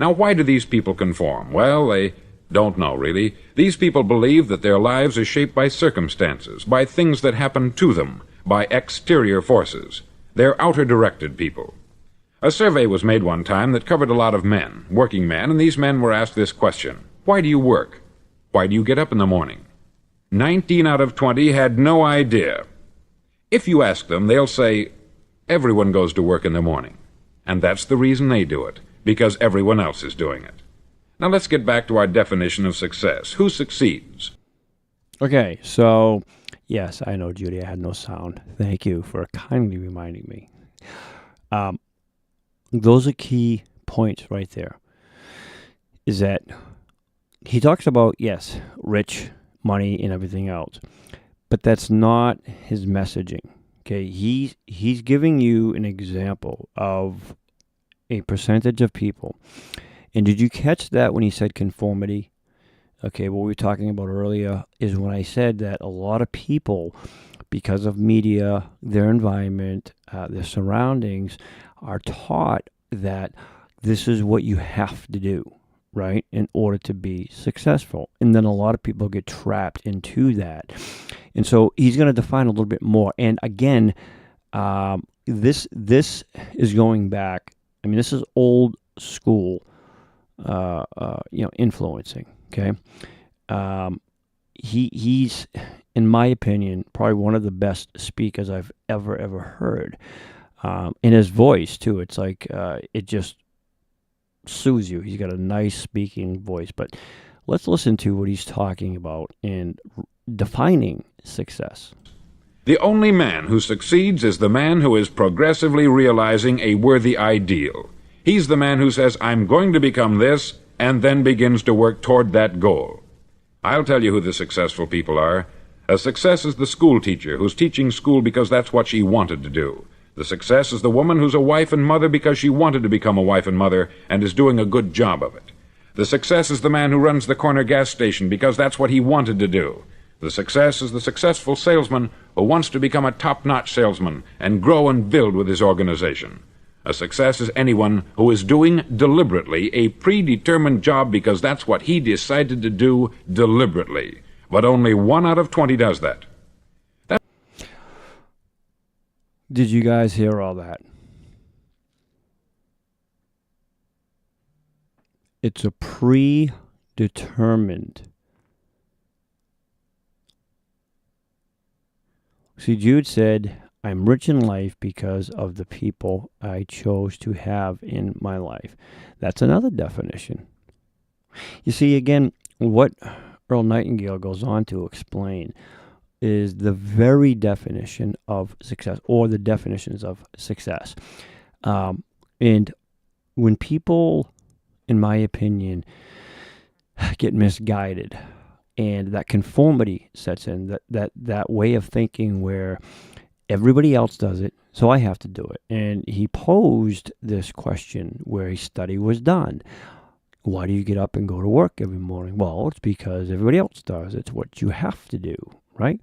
Now, why do these people conform? Well, they don't know, really. These people believe that their lives are shaped by circumstances, by things that happen to them, by exterior forces. They're outer-directed people. A survey was made one time that covered a lot of men, working men, and these men were asked this question: why do you work? Why do you get up in the morning? 19 out of 20 had no idea. If you ask them, they'll say, everyone goes to work in the morning. And that's the reason they do it, because everyone else is doing it. Now let's get back to our definition of success. Who succeeds? Okay, so, yes, I know, Judy, I had no sound. Thank you for kindly reminding me. Those are key points right there. Is that he talks about, yes, rich, money, and everything else. But that's not his messaging. Okay, he's giving you an example of a percentage of people. And did you catch that when he said conformity? Okay, what we were talking about earlier is when I said that a lot of people, because of media, their environment, their surroundings, are taught that this is what you have to do, right, in order to be successful. And then a lot of people get trapped into that. And so he's going to define a little bit more. And again, this is going back. I mean, this is old school, influencing. Okay, he's, in my opinion, probably one of the best speakers I've ever heard. In his voice too, it's like it just soothes you. He's got a nice speaking voice. But let's listen to what he's talking about in defining success. The only man who succeeds is the man who is progressively realizing a worthy ideal. He's the man who says, I'm going to become this, and then begins to work toward that goal. I'll tell you who the successful people are. A success is the school teacher who's teaching school because that's what she wanted to do. The success is the woman who's a wife and mother because she wanted to become a wife and mother and is doing a good job of it. The success is the man who runs the corner gas station because that's what he wanted to do. The success is the successful salesman who wants to become a top-notch salesman and grow and build with his organization. A success is anyone who is doing deliberately a predetermined job because that's what he decided to do deliberately. But only 1 out of 20 does that. Did you guys hear all that? It's a predetermined. See, Jude said, I'm rich in life because of the people I chose to have in my life. That's another definition. You see, again, what Earl Nightingale goes on to explain is the very definition of success, or the definitions of success. And when people, in my opinion, get misguided, and that conformity sets in, that way of thinking where everybody else does it, so I have to do it. And he posed this question where his study was done. Why do you get up and go to work every morning? Well, it's because everybody else does. It's what you have to do, right?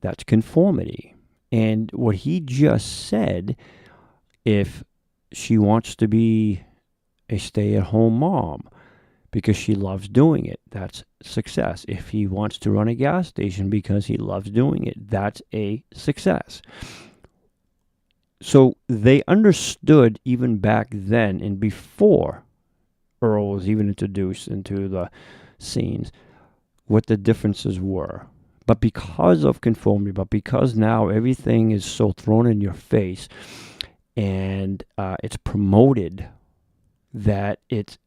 That's conformity. And what he just said, if she wants to be a stay-at-home mom because she loves doing it, that's success. If he wants to run a gas station because he loves doing it, that's a success. So they understood even back then and before Earl was even introduced into the scenes what the differences were. But because of conformity, but because now everything is so thrown in your face and it's promoted that it's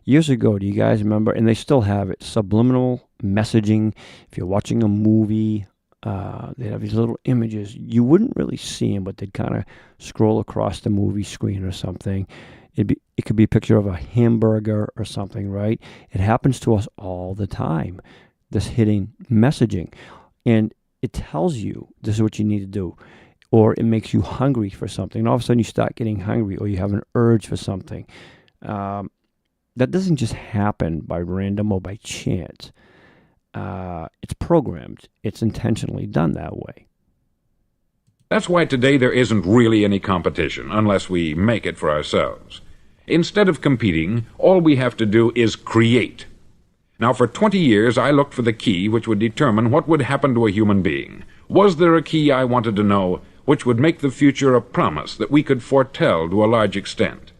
years ago, do you guys remember, and they still have it, subliminal messaging. If you're watching a movie, they have these little images. You wouldn't really see them, but they'd kind of scroll across the movie screen or something. It could be a picture of a hamburger or something, right? It happens to us all the time, this hidden messaging. And it tells you this is what you need to do, or it makes you hungry for something. And all of a sudden you start getting hungry, or you have an urge for something. That doesn't just happen by random or by chance. It's programmed. It's intentionally done that way. That's why today there isn't really any competition, unless we make it for ourselves. Instead of competing, all we have to do is create. Now, for 20 years, I looked for the key which would determine what would happen to a human being. Was there a key, I wanted to know, which would make the future a promise that we could foretell to a large extent?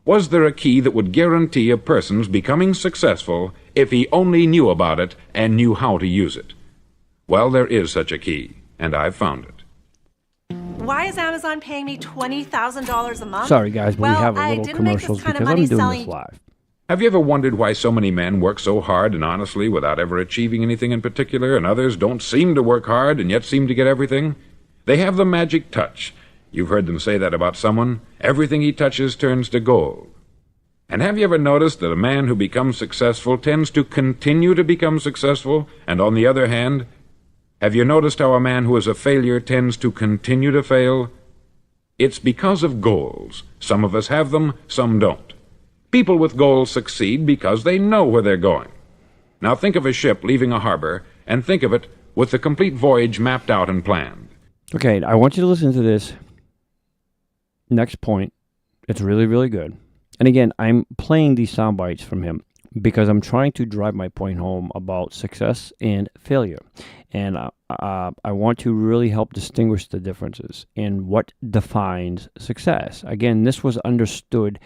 Was there a key that would guarantee a person's becoming successful if he only knew about it and knew how to use it? Well, there is such a key, and I've found it. Why is Amazon paying me $20,000 a month? Sorry, guys, but we have a little I didn't commercials make this kind because of money I'm doing selling. this live. Have you ever wondered why so many men work so hard and honestly without ever achieving anything in particular, and others don't seem to work hard and yet seem to get everything? They have the magic touch. You've heard them say that about someone. Everything he touches turns to gold. And have you ever noticed that a man who becomes successful tends to continue to become successful, and on the other hand, have you noticed how a man who is a failure tends to continue to fail? It's because of goals. Some of us have them, some don't. People with goals succeed because they know where they're going. Now think of a ship leaving a harbor, and think of it with the complete voyage mapped out and planned. Okay, I want you to listen to this next point. It's really, really good. And again, I'm playing these sound bites from him because I'm trying to drive my point home about success and failure. And I want to really help distinguish the differences in what defines success. Again, this was understood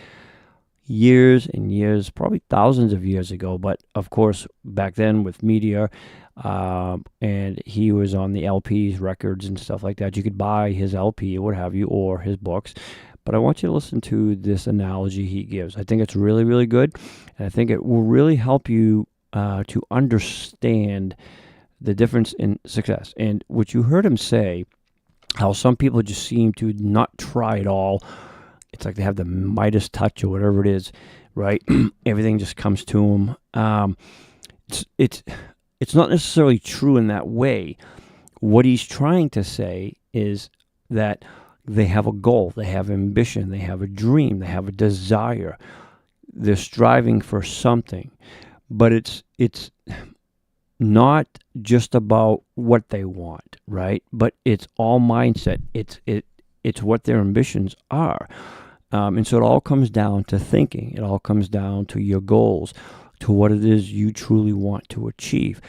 years and years, probably thousands of years ago, but of course, back then with media, and he was on the LPs, records, and stuff like that. You could buy his LP or what have you, or his books. But I want you to listen to this analogy he gives. I think it's really, really good, and I think it will really help you to understand the difference in success. And what you heard him say, how some people just seem to not try at all. It's like they have the Midas touch or whatever it is, right? Everything just comes to them. It's not necessarily true in that way. What he's trying to say is that they have a goal, they have ambition, they have a dream, they have a desire. They're striving for something, but it's not just about what they want, right? But it's all mindset. It's what their ambitions are. And so it all comes down to thinking. It all comes down to your goals, to what it is you truly want to achieve.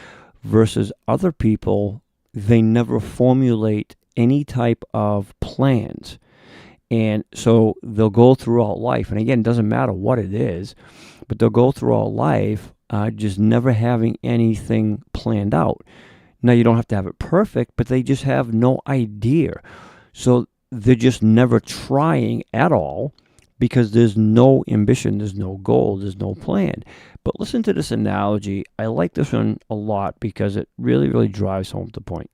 Versus other people, they never formulate any type of plans. And so they'll go throughout life. And again, it doesn't matter what it is, but they'll go throughout life just never having anything planned out. Now, you don't have to have it perfect, but they just have no idea. So they're just never trying at all because there's no ambition, there's no goal, there's no plan. But listen to this analogy. I like this one a lot because it really, really drives home the point.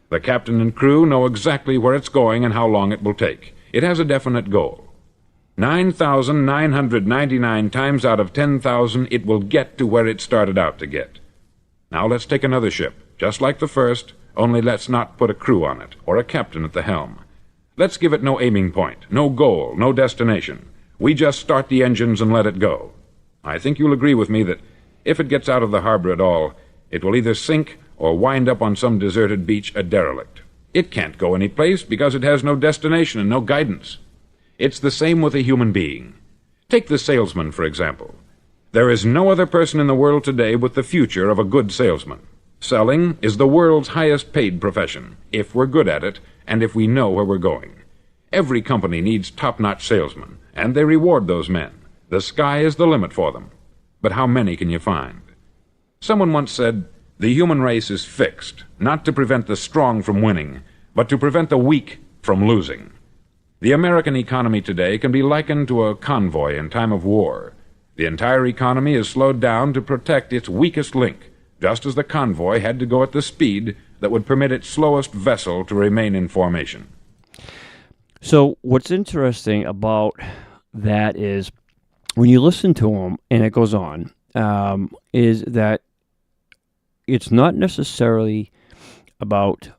The captain and crew know exactly where it's going and how long it will take. It has a definite goal. 9,999 times out of 10,000, it will get to where it started out to get. Now let's take another ship, just like the first, only let's not put a crew on it, or a captain at the helm. Let's give it no aiming point, no goal, no destination. We just start the engines and let it go. I think you'll agree with me that if it gets out of the harbor at all, it will either sink or wind up on some deserted beach a derelict. It can't go any place because it has no destination and no guidance. It's the same with a human being. Take the salesman, for example. There is no other person in the world today with the future of a good salesman. Selling is the world's highest paid profession, if we're good at it and if we know where we're going. Every company needs top-notch salesmen, and they reward those men. The sky is the limit for them. But how many can you find? Someone once said, the human race is fixed, not to prevent the strong from winning, but to prevent the weak from losing. The American economy today can be likened to a convoy in time of war. The entire economy is slowed down to protect its weakest link, just as the convoy had to go at the speed that would permit its slowest vessel to remain in formation. So what's interesting about that is when you listen to him, and it goes on, is that it's not necessarily about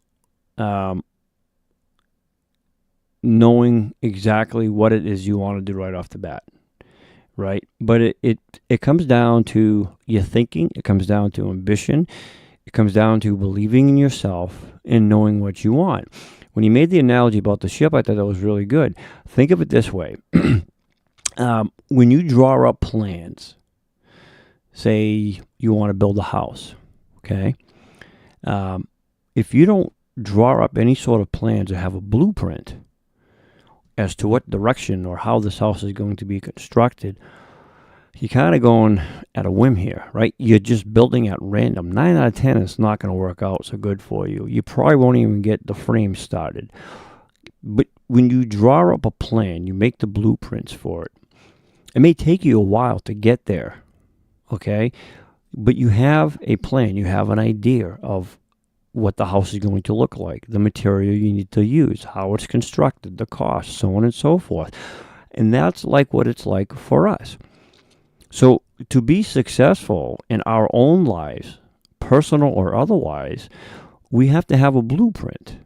knowing exactly what it is you want to do right off the bat, right? But it comes down to your thinking. It comes down to ambition. It comes down to believing in yourself and knowing what you want. When you made the analogy about the ship, I thought that was really good. Think of it this way. When you draw up plans, say you want to build a house, okay? If you don't draw up any sort of plans or have a blueprint as to what direction or how this house is going to be constructed, you're kind of going at a whim here, right? You're just building at random. 9 out of 10, it's not going to work out so good for you. You probably won't even get the frame started. But when you draw up a plan, you make the blueprints for it. It may take you a while to get there, okay? But you have a plan. You have an idea of what the house is going to look like, the material you need to use, how it's constructed, the cost, so on and so forth. And that's like what it's like for us. So to be successful in our own lives, personal or otherwise, we have to have a blueprint.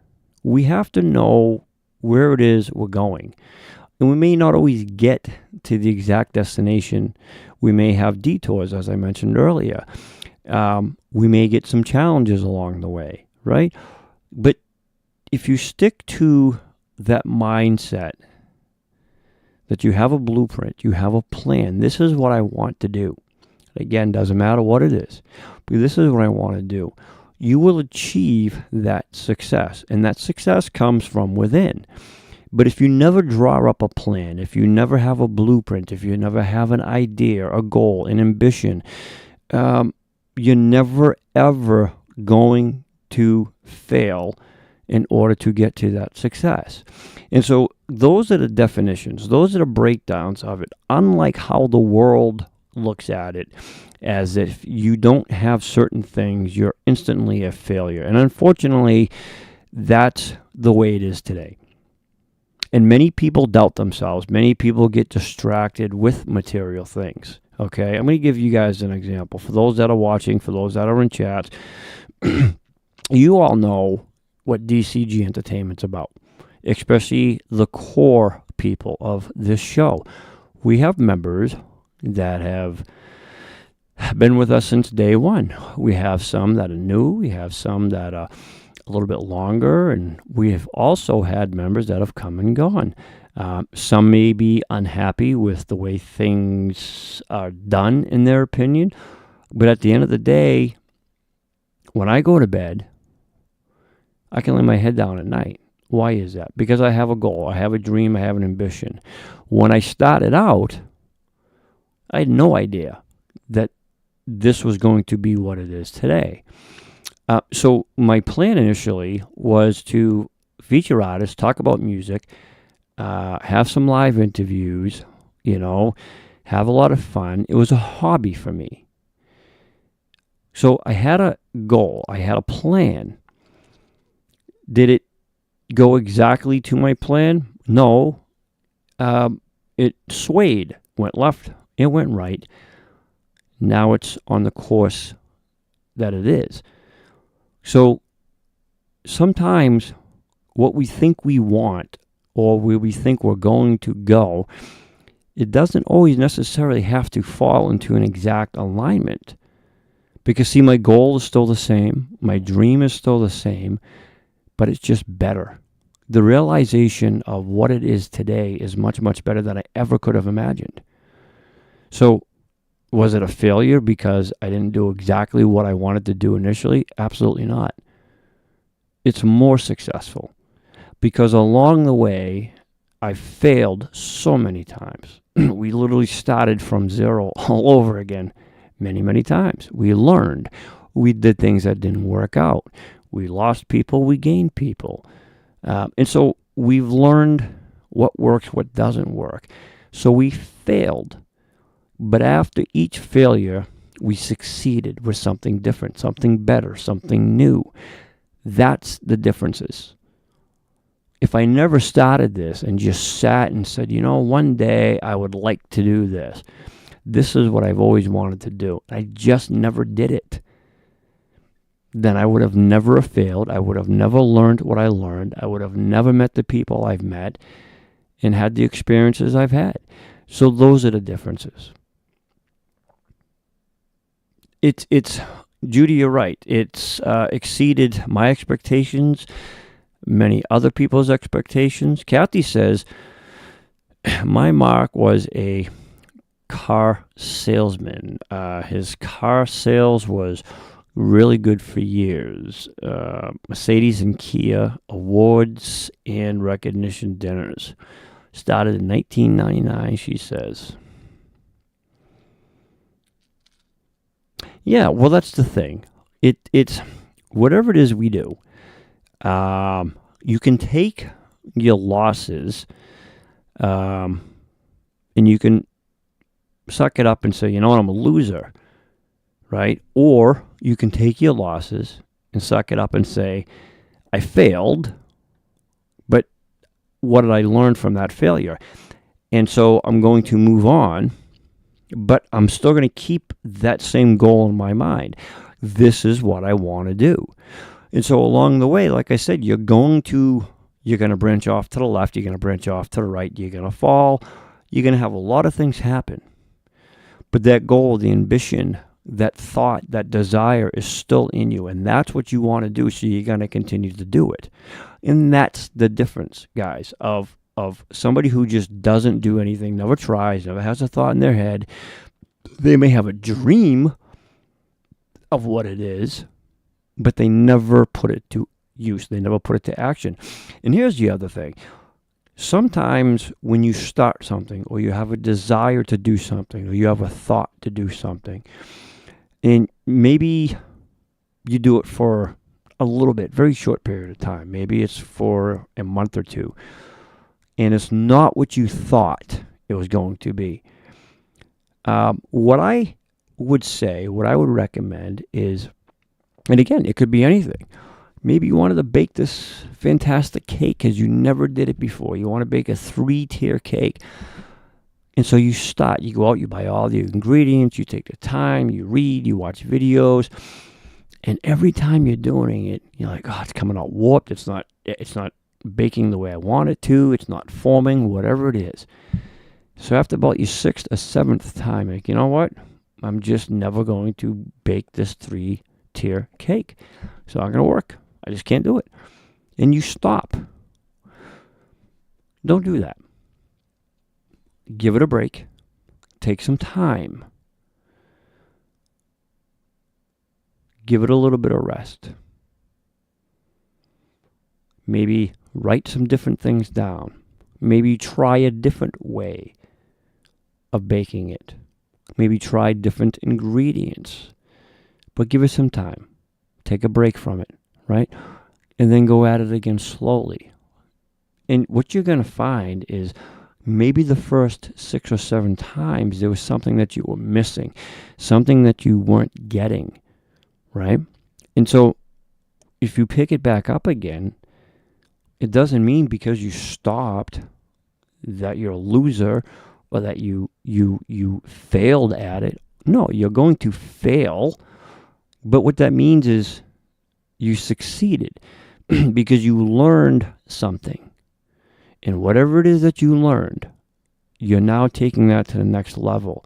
We have to know where it is we're going. And we may not always get to the exact destination. We may have detours, as I mentioned earlier. We may get some challenges along the way, right? But if you stick to that mindset, that you have a blueprint, you have a plan, this is what I want to do. Again, doesn't matter what it is, but this is what I want to do. You will achieve that success, and that success comes from within. But if you never draw up a plan, if you never have a blueprint, if you never have an idea, a goal, an ambition, you're never, ever going to fail in order to get to that success. And so those are the definitions. Those are the breakdowns of it. Unlike how the world looks at it, as if you don't have certain things, you're instantly a failure. And unfortunately, that's the way it is today. And many people doubt themselves. Many people get distracted with material things. Okay, I'm going to give you guys an example. For those that are watching, for those that are in chat, you all know what DCG Entertainment's about, especially the core people of this show. We have members that have been with us since day one. We have some that are new. We have some that are a little bit longer, and we have also had members that have come and gone. Some may be unhappy with the way things are done, in their opinion, but at the end of the day, when I go to bed, I can lay my head down at night. Why is that? Because I have a goal, I have a dream, I have an ambition. When I started out, I had no idea that this was going to be what it is today. So my plan initially was to feature artists, talk about music, have some live interviews, have a lot of fun. It was a hobby for me. So I had a goal. I had a plan. Did it go exactly to my plan? No. It swayed, went left, it went right. Now it's on the course that it is. So sometimes what we think we want, or where we think we're going to go, it doesn't always necessarily have to fall into an exact alignment. Because, see, my goal is still the same, my dream is still the same, but it's just better. The realization of what it is today is much, much better than I ever could have imagined. So, was it a failure because I didn't do exactly what I wanted to do initially? Absolutely not. It's more successful because along the way, I failed so many times. We literally started from zero all over again many, many times. We learned. We did things that didn't work out. We lost people. We gained people. And so we've learned what works, what doesn't work. So we failed. But after each failure, we succeeded with something different, something better, something new. That's the differences. If I never started this and just sat and said, one day I would like to do this. This is what I've always wanted to do. I just never did it. then I would have never failed. I would have never learned what I learned. I would have never met the people I've met and had the experiences I've had. So those are the differences. It's Judy, you're right. It's exceeded my expectations, many other people's expectations. Kathy says, my Mark was a car salesman. His car sales was really good for years. Mercedes and Kia awards and recognition dinners. Started in 1999, she says. Yeah, well, that's the thing. It's whatever it is we do. You can take your losses, and you can suck it up and say, you know what, I'm a loser, right? Or you can take your losses and suck it up and say, I failed, but what did I learn from that failure? And so I'm going to move on, but I'm still going to keep that same goal in my mind. This is what I want to do. And so along the way, like I said, you're going to branch off to the left, you're going to branch off to the right, you're going to fall, you're going to have a lot of things happen. But that goal, the ambition, that thought, that desire is still in you, and that's what you want to do, so you're going to continue to do it. And that's the difference, guys, of somebody who just doesn't do anything, never tries, never has a thought in their head. They may have a dream of what it is, but they never put it to use. They never put it to action. And here's the other thing. Sometimes when you start something, or you have a desire to do something, or you have a thought to do something, and maybe you do it for a little bit, very short period of time. Maybe it's for a month or two, and it's not what you thought it was going to be. What I would say, what I would recommend is, and again, it could be anything. Maybe you wanted to bake this fantastic cake because you never did it before. You want to bake a 3-tier cake. And so you start, you go out, you buy all the ingredients, you take the time, you read, you watch videos. And every time you're doing it, you're like, oh, it's coming out warped. It's not baking the way I want it to. It's not forming, whatever it is. So after about your 6th or 7th time, like, you know what? I'm just never going to bake this 3-tier cake. It's not going to work. I just can't do it. And you stop. Don't do that. Give it a break. Take some time. Give it a little bit of rest. Maybe write some different things down. Maybe try a different way of baking it. Maybe try different ingredients. But give it some time. Take a break from it, right? And then go at it again slowly. And what you're going to find is maybe the first 6 or 7 times there was something that you were missing, something that you weren't getting, right? And so if you pick it back up again, it doesn't mean because you stopped that you're a loser or that you failed at it. No, you're going to fail. But what that means is you succeeded because you learned something. And whatever it is that you learned, you're now taking that to the next level.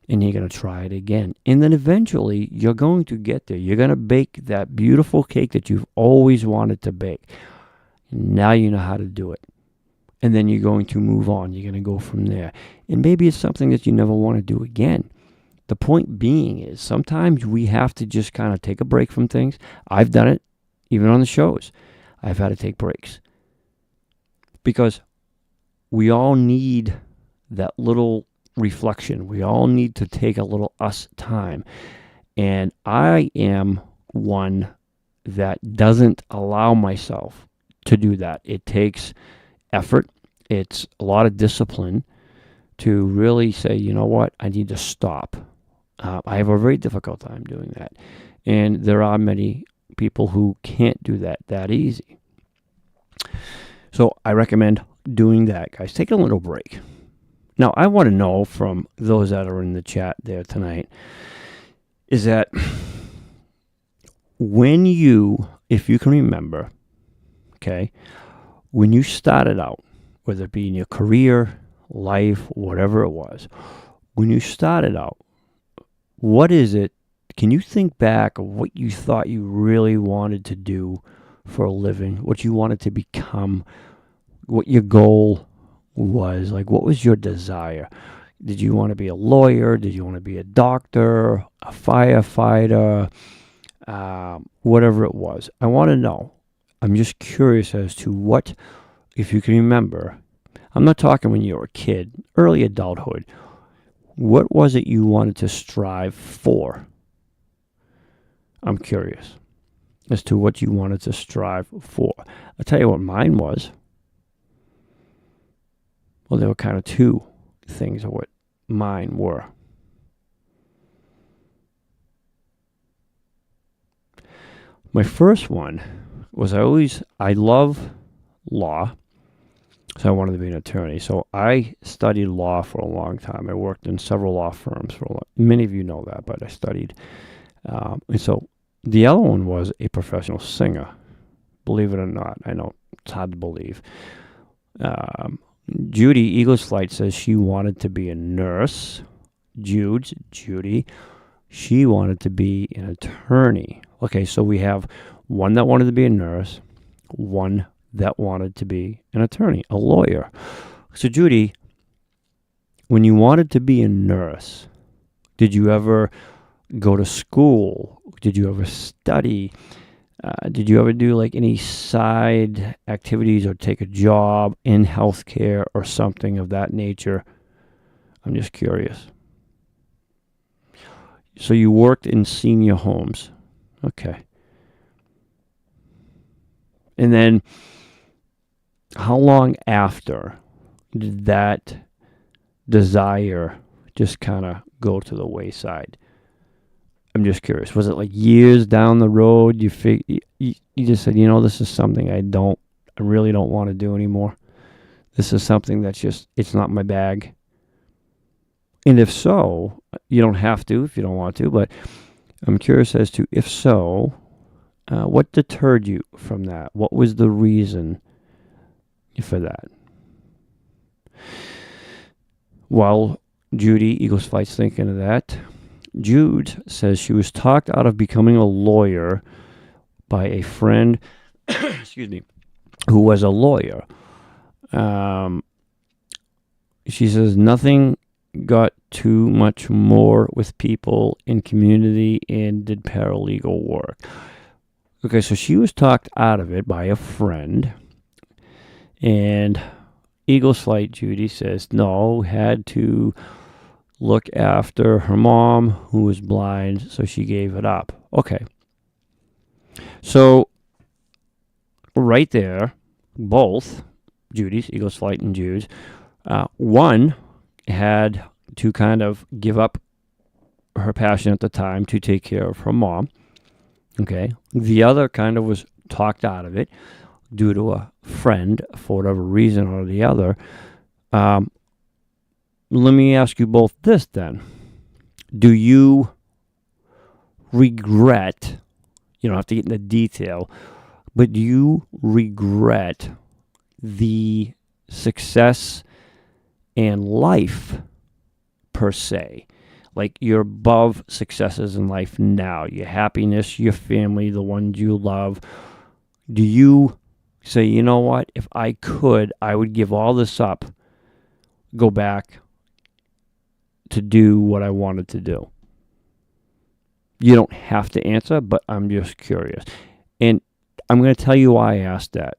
And you're going to try it again. And then eventually, you're going to get there. You're going to bake that beautiful cake that you've always wanted to bake. And now you know how to do it. And then you're going to move on. You're going to go from there. And maybe it's something that you never want to do again. The point being is sometimes we have to just kind of take a break from things. I've done it, even on the shows. I've had to take breaks. Because we all need that little reflection. We all need to take a little us time. And I am one that doesn't allow myself to do that. It takes effort. It's a lot of discipline to really say, you know what, I need to stop. I have a very difficult time doing that. And there are many people who can't do that easy. So I recommend doing that, guys. Take a little break. Now, I want to know from those that are in the chat there tonight, is that when you, if you can remember, okay, when you started out, whether it be in your career, life, whatever it was, when you started out, what is it? Can you think back of what you thought you really wanted to do for a living, what you wanted to become, what your goal was? Like, what was your desire? Did you want to be a lawyer? Did you want to be a doctor, a firefighter, whatever it was? I want to know. I'm just curious as to what, if you can remember, I'm not talking when you were a kid, early adulthood. What was it you wanted to strive for? I'm curious as to what you wanted to strive for. I'll tell you what mine was. Well, there were kind of two things of what mine were. My first one was I love law, so I wanted to be an attorney. So I studied law for a long time. I worked in several law firms for a long. Many of you know that, but I studied. And so the other one was a professional singer. Believe it or not, I know it's hard to believe. Judy, Eagles Flight, says she wanted to be a nurse. Judy, she wanted to be an attorney. Okay, so we have one that wanted to be a nurse, one that wanted to be an attorney, a lawyer. So Judy, when you wanted to be a nurse, did you ever go to school? Did you ever study? Did you ever do like any side activities or take a job in healthcare or something of that nature? I'm just curious. So you worked in senior homes. Okay. And then how long after did that desire just kind of go to the wayside? I'm just curious. Was it like years down the road you just said, this is something I really don't want to do anymore. This is something that's just, it's not my bag. And if so, you don't have to if you don't want to, but I'm curious as to, if so, what deterred you from that? What was the reason for that? While Judy, Eagles Flight's thinking of that, Jude says she was talked out of becoming a lawyer by a friend, excuse me, who was a lawyer. She says nothing got too much more with people in community and did paralegal work. Okay, so she was talked out of it by a friend, and Eagles Flight Judy says no, had to look after her mom who was blind, so she gave it up. Okay. So right there, both Judy's, Eagles Flight and Jude's, one had to kind of give up her passion at the time to take care of her mom. Okay. The other kind of was talked out of it due to a friend for whatever reason or the other. Let me ask you both this then. Do you regret, you don't have to get into detail, but do you regret the success and life per se? Like your above successes in life now, your happiness, your family, the ones you love. Do you say, you know what, if I could, I would give all this up, go back to do what I wanted to do? You don't have to answer, but I'm just curious. And I'm going to tell you why I asked that.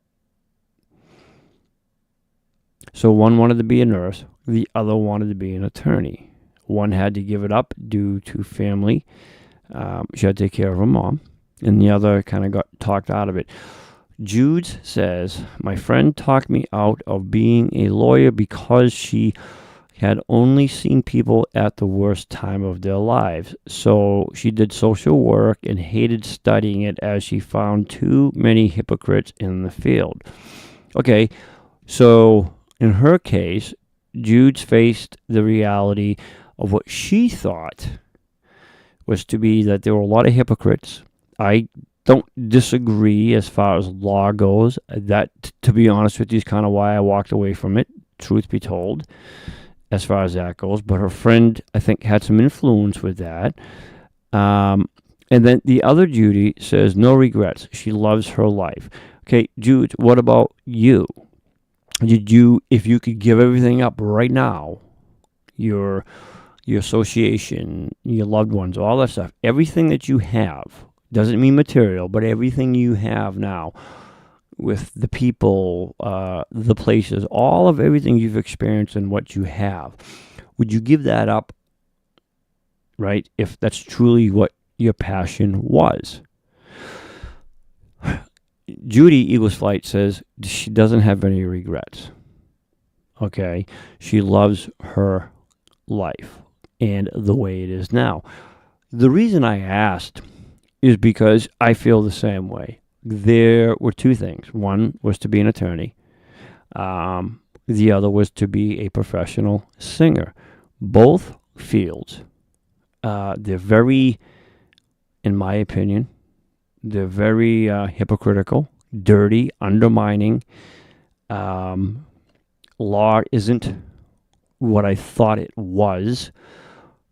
So one wanted to be a nurse. The other wanted to be an attorney. One had to give it up due to family. She had to take care of her mom. And the other kind of got talked out of it. Jude says, my friend talked me out of being a lawyer because she had only seen people at the worst time of their lives. So she did social work and hated studying it as she found too many hypocrites in the field. Okay, so in her case, Jude's faced the reality of what she thought was to be that there were a lot of hypocrites. I don't disagree as far as law goes. That, to be honest with you, is kind of why I walked away from it, truth be told, as far as that goes. But her friend, I think, had some influence with that. And then the other Judy says, no regrets. She loves her life. Okay, Jude, what about you? If you could give everything up right now, your association, your loved ones, all that stuff, everything that you have, doesn't mean material, but everything you have now with the people, the places, all of everything you've experienced and what you have, would you give that up, right, if that's truly what your passion was? Judy Eagles Flight says she doesn't have any regrets. Okay? She loves her life and the way it is now. The reason I asked is because I feel the same way. There were two things. One was to be an attorney. The other was to be a professional singer. Both fields, they're very, in my opinion, they're very hypocritical, dirty, undermining. Law isn't what I thought it was.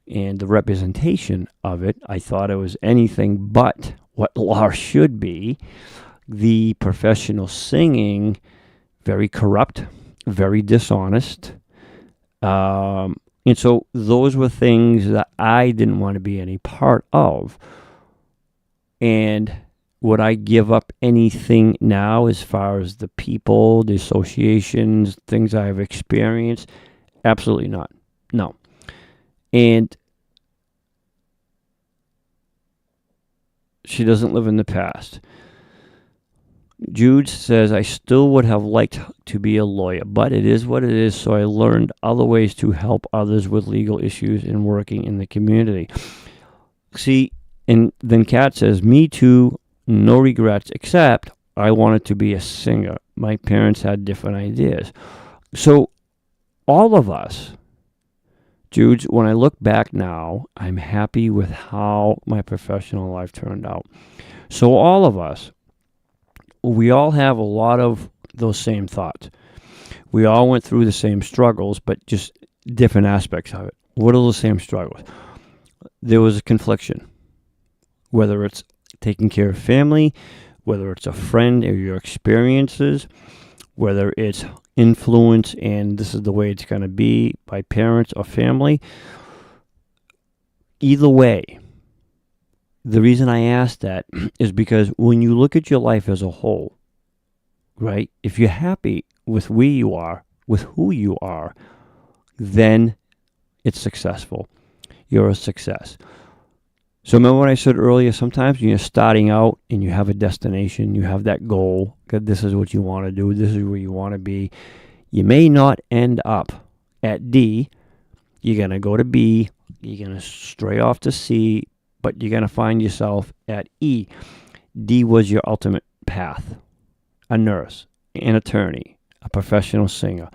And the representation of it, I thought it was anything but what law should be. The professional singing, very corrupt, very dishonest. And so those were things that I didn't want to be any part of. And would I give up anything now as far as the people, the associations, things I have experienced? Absolutely not. No. And she doesn't live in the past. Jude says, I still would have liked to be a lawyer, but it is what it is, so I learned other ways to help others with legal issues and working in the community. See, and then Kat says, me too, no regrets, except I wanted to be a singer. My parents had different ideas. So all of us, Jude, when I look back now, I'm happy with how my professional life turned out. So all of us, we all have a lot of those same thoughts. We all went through the same struggles, but just different aspects of it. What are those same struggles? There was a confliction, whether it's taking care of family, whether it's a friend or your experiences, whether it's influence and this is the way it's going to be by parents or family. Either way, the reason I ask that is because when you look at your life as a whole, right, if you're happy with where you are, with who you are, then it's successful. You're a success. So remember what I said earlier, sometimes when you're starting out and you have a destination, you have that goal, that this is what you want to do, this is where you want to be. You may not end up at D. You're going to go to B. You're going to stray off to C, but you're going to find yourself at E. D was your ultimate path. A nurse, an attorney, a professional singer.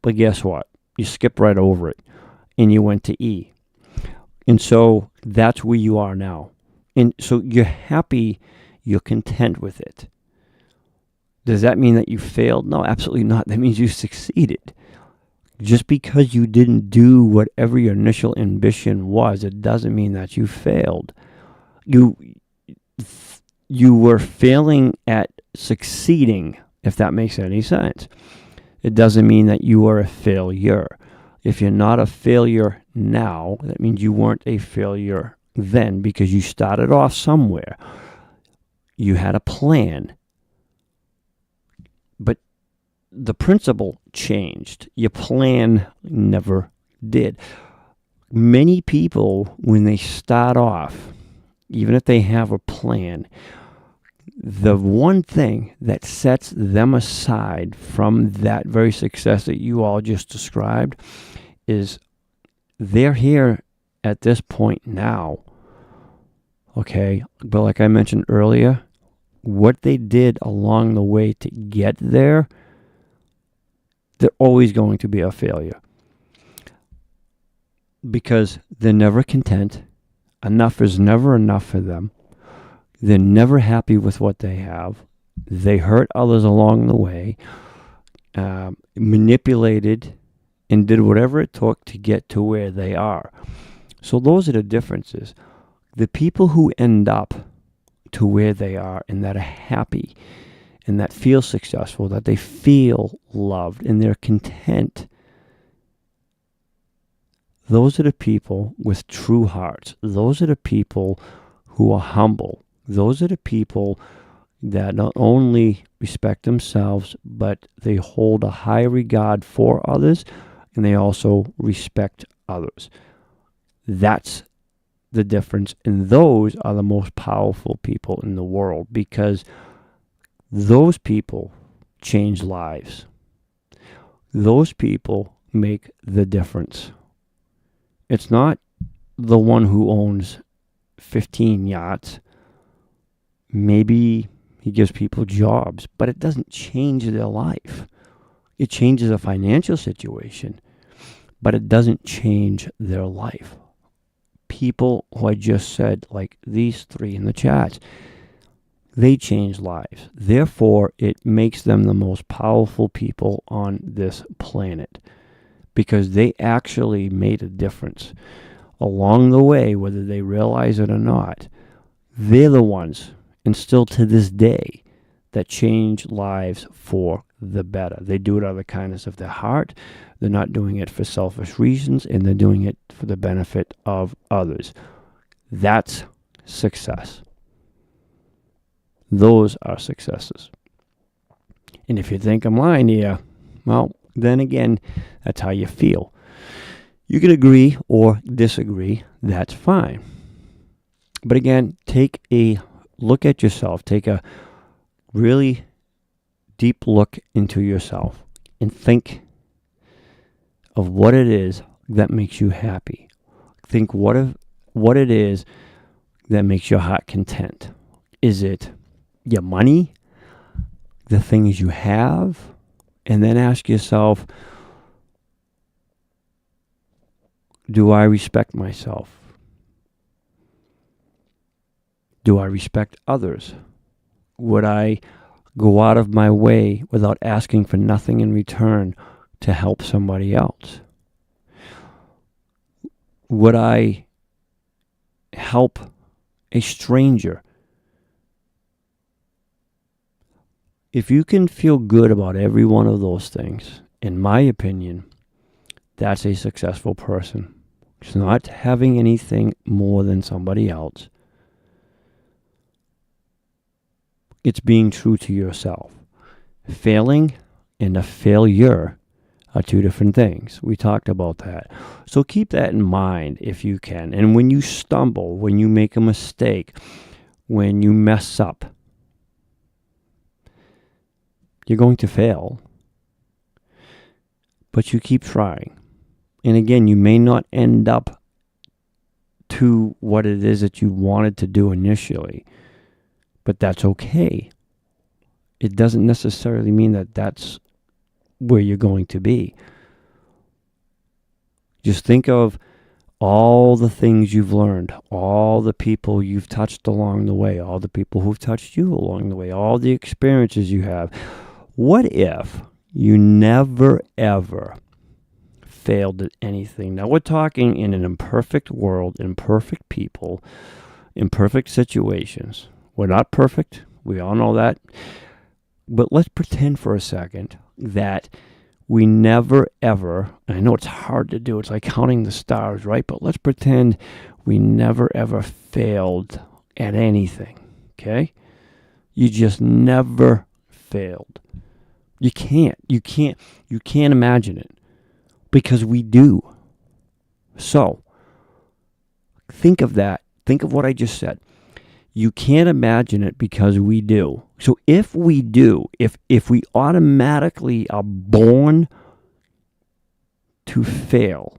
But guess what? You skip right over it and you went to E. And so that's where you are now. And so you're happy, you're content with it. Does that mean that you failed? No, absolutely not. That means you succeeded. Just because you didn't do whatever your initial ambition was, it doesn't mean that you failed. You were failing at succeeding, if that makes any sense. It doesn't mean that you are a failure. If you're not a failure now, that means you weren't a failure then because you started off somewhere. You had a plan. But the principle changed. Your plan never did. Many people, when they start off, even if they have a plan, the one thing that sets them aside from that very success that you all just described is they're here at this point now. Okay, but like I mentioned earlier, what they did along the way to get there, they're always going to be a failure. Because they're never content. Enough is never enough for them. They're never happy with what they have. They hurt others along the way, manipulated, and did whatever it took to get to where they are. So those are the differences. The people who end up to where they are and that are happy and that feel successful, that they feel loved and they're content, those are the people with true hearts. Those are the people who are humble. Those are the people that not only respect themselves, but they hold a high regard for others, and they also respect others. That's the difference, and those are the most powerful people in the world, because those people change lives. Those people make the difference. It's not the one who owns 15 yachts. Maybe he gives people jobs, but it doesn't change their life. It changes a financial situation, but it doesn't change their life. People who I just said, like these three in the chats, they change lives. Therefore, it makes them the most powerful people on this planet, because they actually made a difference along the way, whether they realize it or not. They're the ones, and still to this day, that change lives for the better. They do it out of the kindness of their heart. They're not doing it for selfish reasons, and they're doing it for the benefit of others. That's success. Those are successes. And if you think I'm lying here, well, then again, that's how you feel. You can agree or disagree. That's fine. But again, take a look at yourself. Take a really deep look into yourself and think of what it is that makes you happy. Think what it is that makes your heart content. Is it your money, the things you have? And then ask yourself, do I respect myself? Do I respect others? Would I go out of my way without asking for nothing in return to help somebody else? Would I help a stranger? If you can feel good about every one of those things, in my opinion, that's a successful person. It's not having anything more than somebody else. It's being true to yourself. Failing and a failure are two different things. We talked about that. So keep that in mind if you can. And when you stumble, when you make a mistake, when you mess up, you're going to fail. But you keep trying. And again, you may not end up to what it is that you wanted to do initially. But that's okay. It doesn't necessarily mean that that's where you're going to be. Just think of all the things you've learned, all the people you've touched along the way, all the people who've touched you along the way, all the experiences you have. What if you never, ever failed at anything? Now, we're talking in an imperfect world, imperfect people, imperfect situations. We're not perfect. We all know that. But let's pretend for a second that we never, ever, and I know it's hard to do. It's like counting the stars, right? But let's pretend we never, ever failed at anything, okay? You just never failed. You can't imagine it, because we do. So, think of that. Think of what I just said. You can't imagine it because we do. So if we do, if we automatically are born to fail,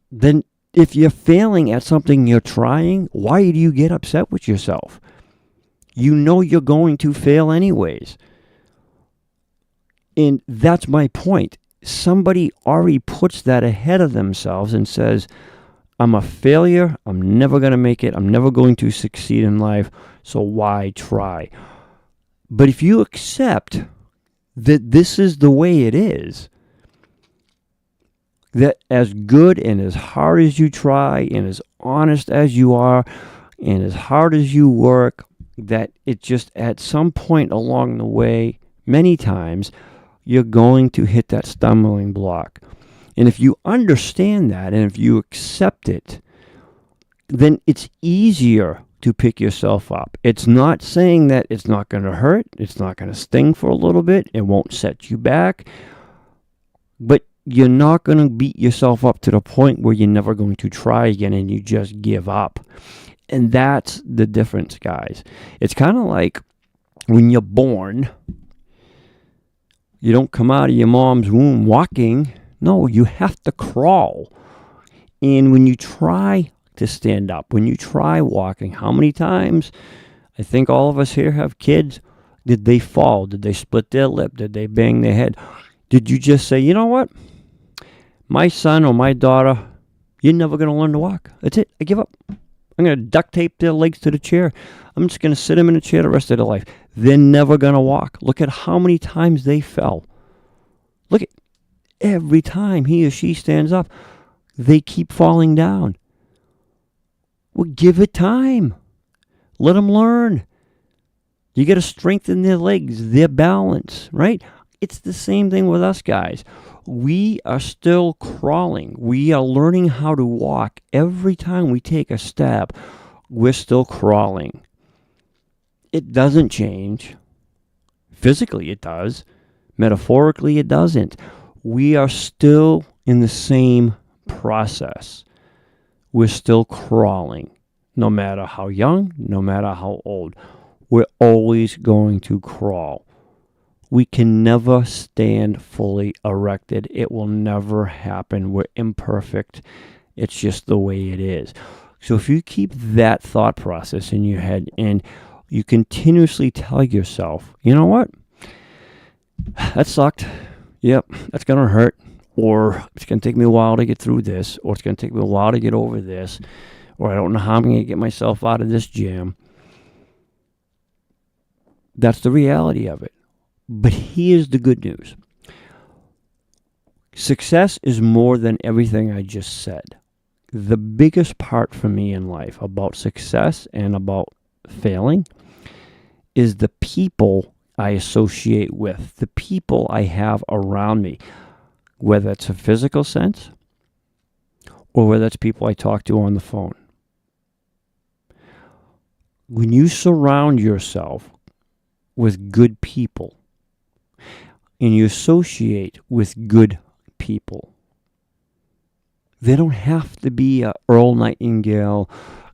then if you're failing at something you're trying, why do you get upset with yourself? You know you're going to fail anyways. And that's my point. Somebody already puts that ahead of themselves and says, I'm a failure. I'm never going to make it. I'm never going to succeed in life. So why try? But if you accept that this is the way it is, that as good and as hard as you try and as honest as you are and as hard as you work, that it just at some point along the way, many times, you're going to hit that stumbling block. And if you understand that and if you accept it, then it's easier to pick yourself up. It's not saying that it's not going to hurt. It's not going to sting for a little bit. It won't set you back. But you're not going to beat yourself up to the point where you're never going to try again and you just give up. And that's the difference, guys. It's kind of like when you're born, you don't come out of your mom's womb walking. No, you have to crawl. And when you try to stand up, when you try walking, how many times, I think all of us here have kids, did they fall? Did they split their lip? Did they bang their head? Did you just say, you know what? My son or my daughter, you're never going to learn to walk. That's it. I give up. I'm going to duct tape their legs to the chair. I'm just going to sit them in a chair the rest of their life. They're never going to walk. Look at how many times they fell. Look at every time he or she stands up, they keep falling down. Well, give it time. Let them learn. You got to strengthen their legs, their balance, right? It's the same thing with us guys. We are still crawling. We are learning how to walk. Every time we take a step, we're still crawling. It doesn't change. Physically, it does. Metaphorically, it doesn't. We are still in the same process. We're still crawling. No matter how young, no matter how old. We're always going to crawl. We can never stand fully erected. It will never happen. We're imperfect. It's just the way it is. So if you keep that thought process in your head and you continuously tell yourself, you know what? That sucked. Yep, that's going to hurt. Or it's going to take me a while to get through this. Or it's going to take me a while to get over this. Or I don't know how I'm going to get myself out of this jam. That's the reality of it. But here's the good news. Success is more than everything I just said. The biggest part for me in life about success and about failing is the people I associate with, the people I have around me, whether it's a physical sense or whether it's people I talk to on the phone. When you surround yourself with good people, and you associate with good people. They don't have to be a Earl Nightingale.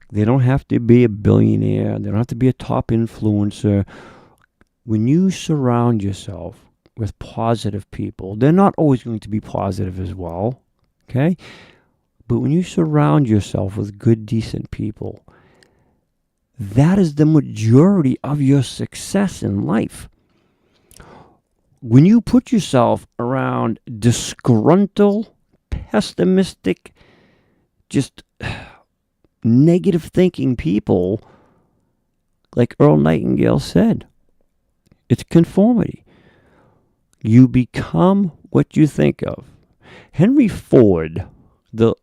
They don't have to be a billionaire. They don't have to be a top influencer. When you surround yourself with positive people, they're not always going to be positive as well, okay? But when you surround yourself with good, decent people, that is the majority of your success in life. When you put yourself around disgruntled, pessimistic, just negative thinking people, like Earl Nightingale said, it's conformity. You become what you think of. Henry Ford, the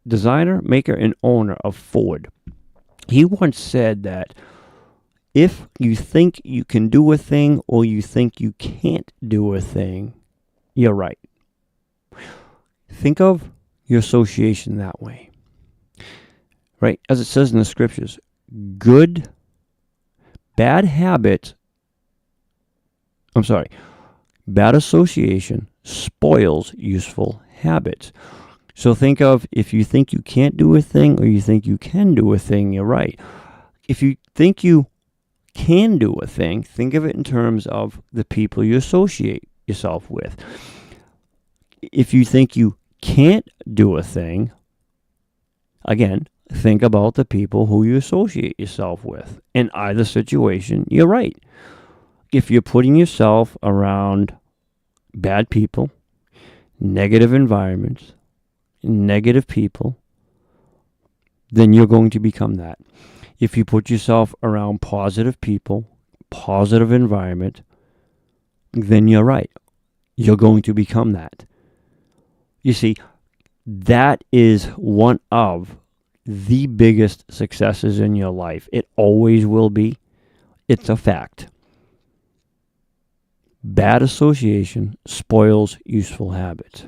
designer, maker, and owner of Ford, he once said that if you think you can do a thing or you think you can't do a thing, you're right. Think of your association that way. Right? As it says in the scriptures, bad association spoils useful habits. So think of if you think you can't do a thing or you think you can do a thing, you're right. If you think you can do a thing, think of it in terms of the people you associate yourself with. If you think you can't do a thing, again, think about the people who you associate yourself with. In either situation, you're right. If you're putting yourself around bad people, negative environments, negative people, then you're going to become that. If you put yourself around positive people, positive environment, then you're right. You're going to become that. You see, that is one of the biggest successes in your life. It always will be. It's a fact. Bad association spoils useful habits.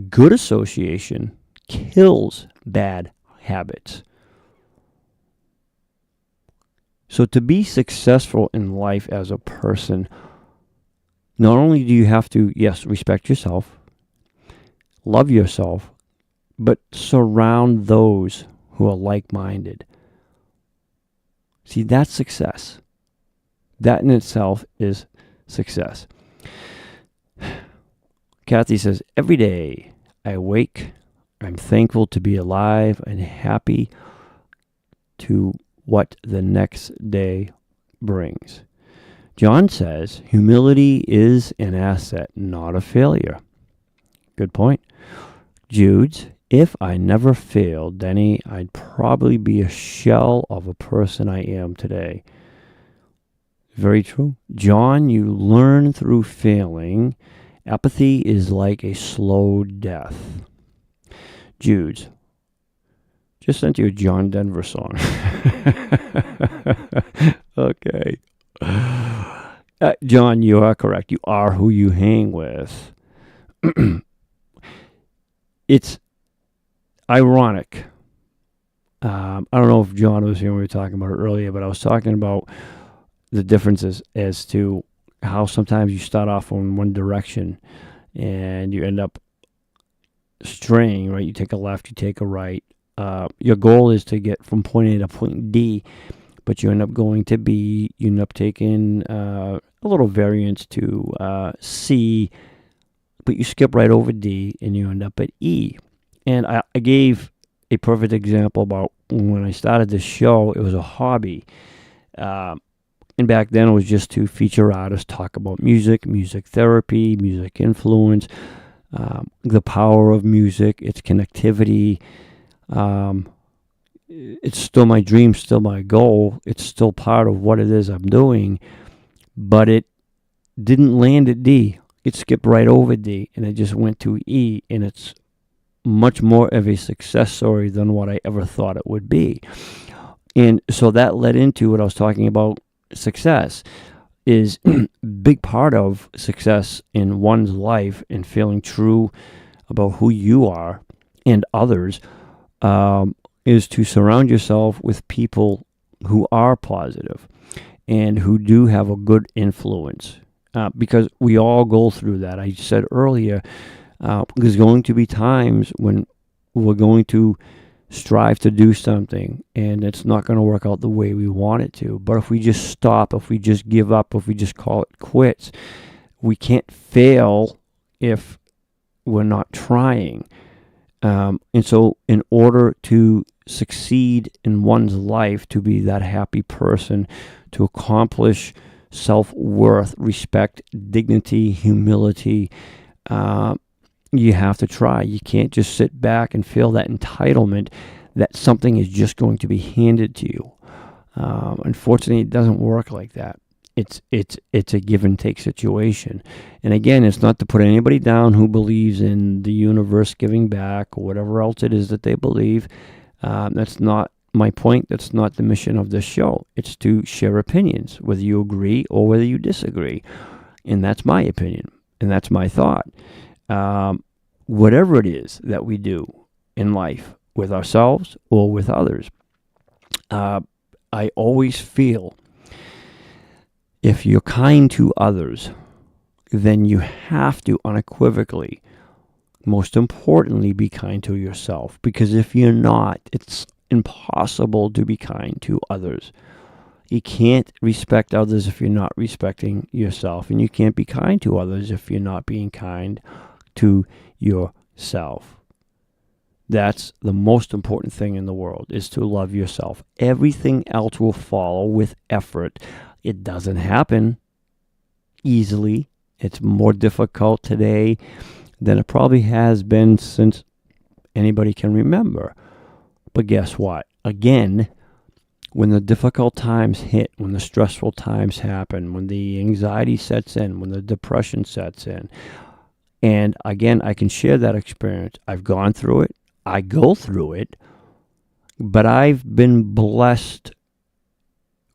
Good association kills bad habits. So to be successful in life as a person, not only do you have to, yes, respect yourself, love yourself, but surround those who are like-minded. See, that's success. That in itself is success. Kathy says, every day I wake, I'm thankful to be alive and happy to what the next day brings. John says, humility is an asset, not a failure. Good point. Jude's, if I never failed, Denny, I'd probably be a shell of a person I am today. Very true. John, you learn through failing. Apathy is like a slow death. Jude's, just sent you a John Denver song. Okay. John, you are correct. You are who you hang with. It's ironic. I don't know if John was here when we were talking about it earlier, but I was talking about the differences as to how sometimes you start off in one direction and you end up straying, right? You take a left, you take a right. Your goal is to get from point A to point D, but you end up going to B. You end up taking a little variance to C, but you skip right over D and you end up at E. And I gave a perfect example about when I started this show. It was a hobby. And back then it was just to feature artists, talk about music, music therapy, music influence, the power of music, its connectivity. It's still my dream, still my goal. It's still part of what it is I'm doing. But it didn't land at D. It skipped right over D, and it just went to E, and it's much more of a success story than what I ever thought it would be. And so that led into what I was talking about. Success is a big part of success in one's life, and feeling true about who you are and others, is to surround yourself with people who are positive and who do have a good influence. Because we all go through that. I said earlier, there's going to be times when we're going to strive to do something and it's not going to work out the way we want it to. But if we just stop, if we just give up, if we just call it quits, we can't fail if we're not trying. And so in order to succeed in one's life, to be that happy person, to accomplish self-worth, respect, dignity, humility, you have to try. You can't just sit back and feel that entitlement that something is just going to be handed to you. Unfortunately, it doesn't work like that. It's a give and take situation. And again, it's not to put anybody down who believes in the universe giving back or whatever else it is that they believe. That's not my point. That's not the mission of this show. It's to share opinions, whether you agree or whether you disagree. And that's my opinion. And that's my thought. Whatever it is that we do in life with ourselves or with others, I always feel if you're kind to others, then you have to unequivocally, most importantly, be kind to yourself. Because if you're not, it's impossible to be kind to others. You can't respect others if you're not respecting yourself. And you can't be kind to others if you're not being kind to yourself. That's the most important thing in the world, is to love yourself. Everything else will follow with effort. It doesn't happen easily. It's more difficult today than it probably has been since anybody can remember. But guess what? Again, when the difficult times hit, when the stressful times happen, when the anxiety sets in, when the depression sets in, and again, I can share that experience. I've gone through it. I go through it. But I've been blessed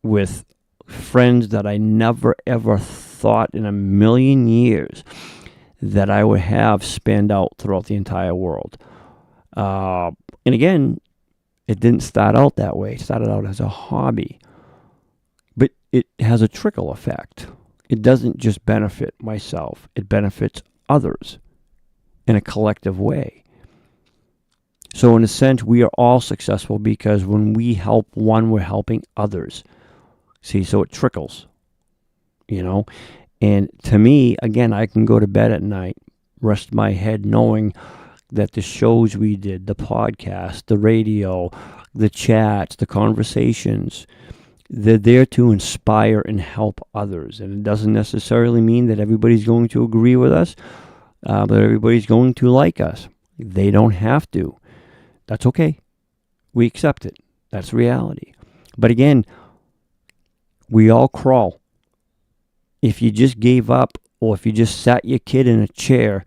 with friends that I never, ever thought in a million years that I would have spanned out throughout the entire world. And again, it didn't start out that way. It started out as a hobby. But it has a trickle effect. It doesn't just benefit myself. It benefits others in a collective way. So in a sense, we are all successful because when we help one, we're helping others. See, so it trickles, And to me, again, I can go to bed at night, rest my head knowing that the shows we did, the podcast, the radio, the chats, the conversations, they're there to inspire and help others. And it doesn't necessarily mean that everybody's going to agree with us, but everybody's going to like us. They don't have to. That's okay. We accept it. That's reality. But again, we all crawl. If you just gave up, or if you just sat your kid in a chair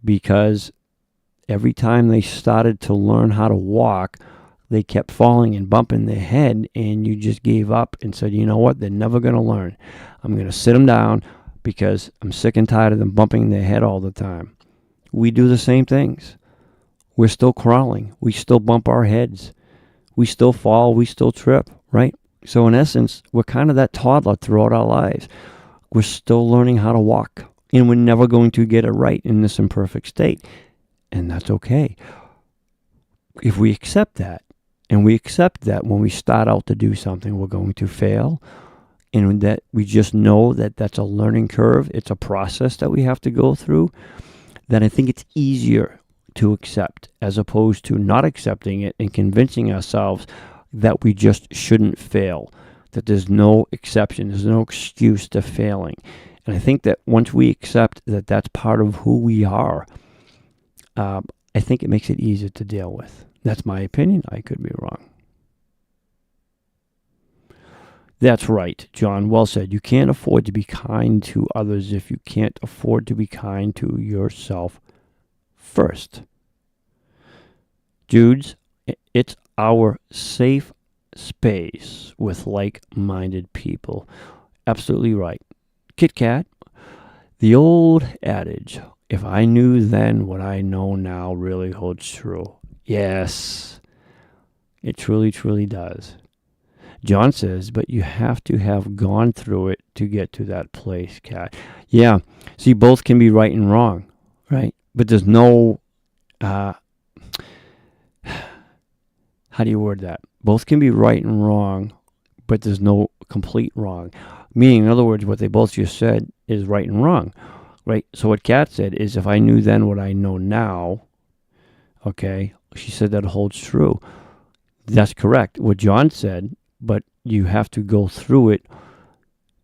because every time they started to learn how to walk, they kept falling and bumping their head, and you just gave up and said, you know what, they're never going to learn. I'm going to sit them down because I'm sick and tired of them bumping their head all the time. We do the same things. We're still crawling. We still bump our heads. We still fall. We still trip, right? So in essence, we're kind of that toddler throughout our lives. We're still learning how to walk, and we're never going to get it right in this imperfect state. And that's okay. If we accept that, and we accept that when we start out to do something, we're going to fail, and that we just know that that's a learning curve, it's a process that we have to go through, then I think it's easier to accept as opposed to not accepting it and convincing ourselves that we just shouldn't fail, that there's no exception, there's no excuse to failing. And I think that once we accept that that's part of who we are, I think it makes it easier to deal with. That's my opinion. I could be wrong. That's right, John. Well said. You can't afford to be kind to others if you can't afford to be kind to yourself first. Judes, it's our safe space with like-minded people. Absolutely right. Kit Kat, the old adage, if I knew then what I know now, really holds true. Yes, it truly, truly does. John says, but you have to have gone through it to get to that place, Kat. Yeah, see, both can be right and wrong, right? But there's no, how do you word that? Both can be right and wrong, but there's no complete wrong. Meaning, in other words, what they both just said is right and wrong, right? So what Kat said is, if I knew then what I know now, okay, she said that holds true. That's correct. What John said, but you have to go through it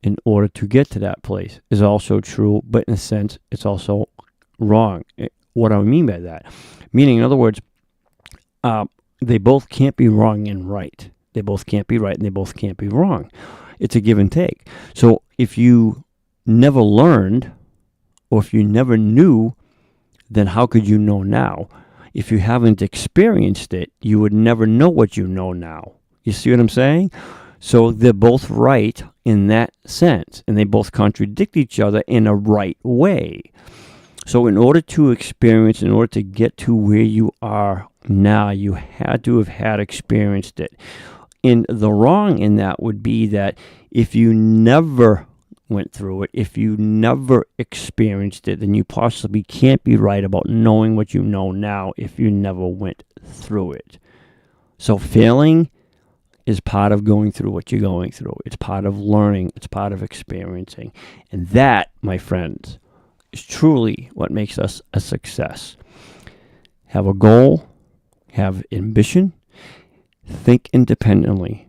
in order to get to that place is also true, but in a sense, it's also wrong. What do I mean by that? Meaning, in other words, they both can't be wrong and right. They both can't be right and they both can't be wrong. It's a give and take. So if you never learned, or if you never knew, then how could you know now? If you haven't experienced it, you would never know what you know now. You see what I'm saying? So they're both right in that sense, and they both contradict each other in a right way. So in order to experience, in order to get to where you are now, you had to have had experienced it. And the wrong in that would be that if you never went through it, if you never experienced it, then you possibly can't be right about knowing what you know now if you never went through it. So failing is part of going through what you're going through. It's part of learning. It's part of experiencing. And that, my friends, is truly what makes us a success. Have a goal, have ambition, think independently,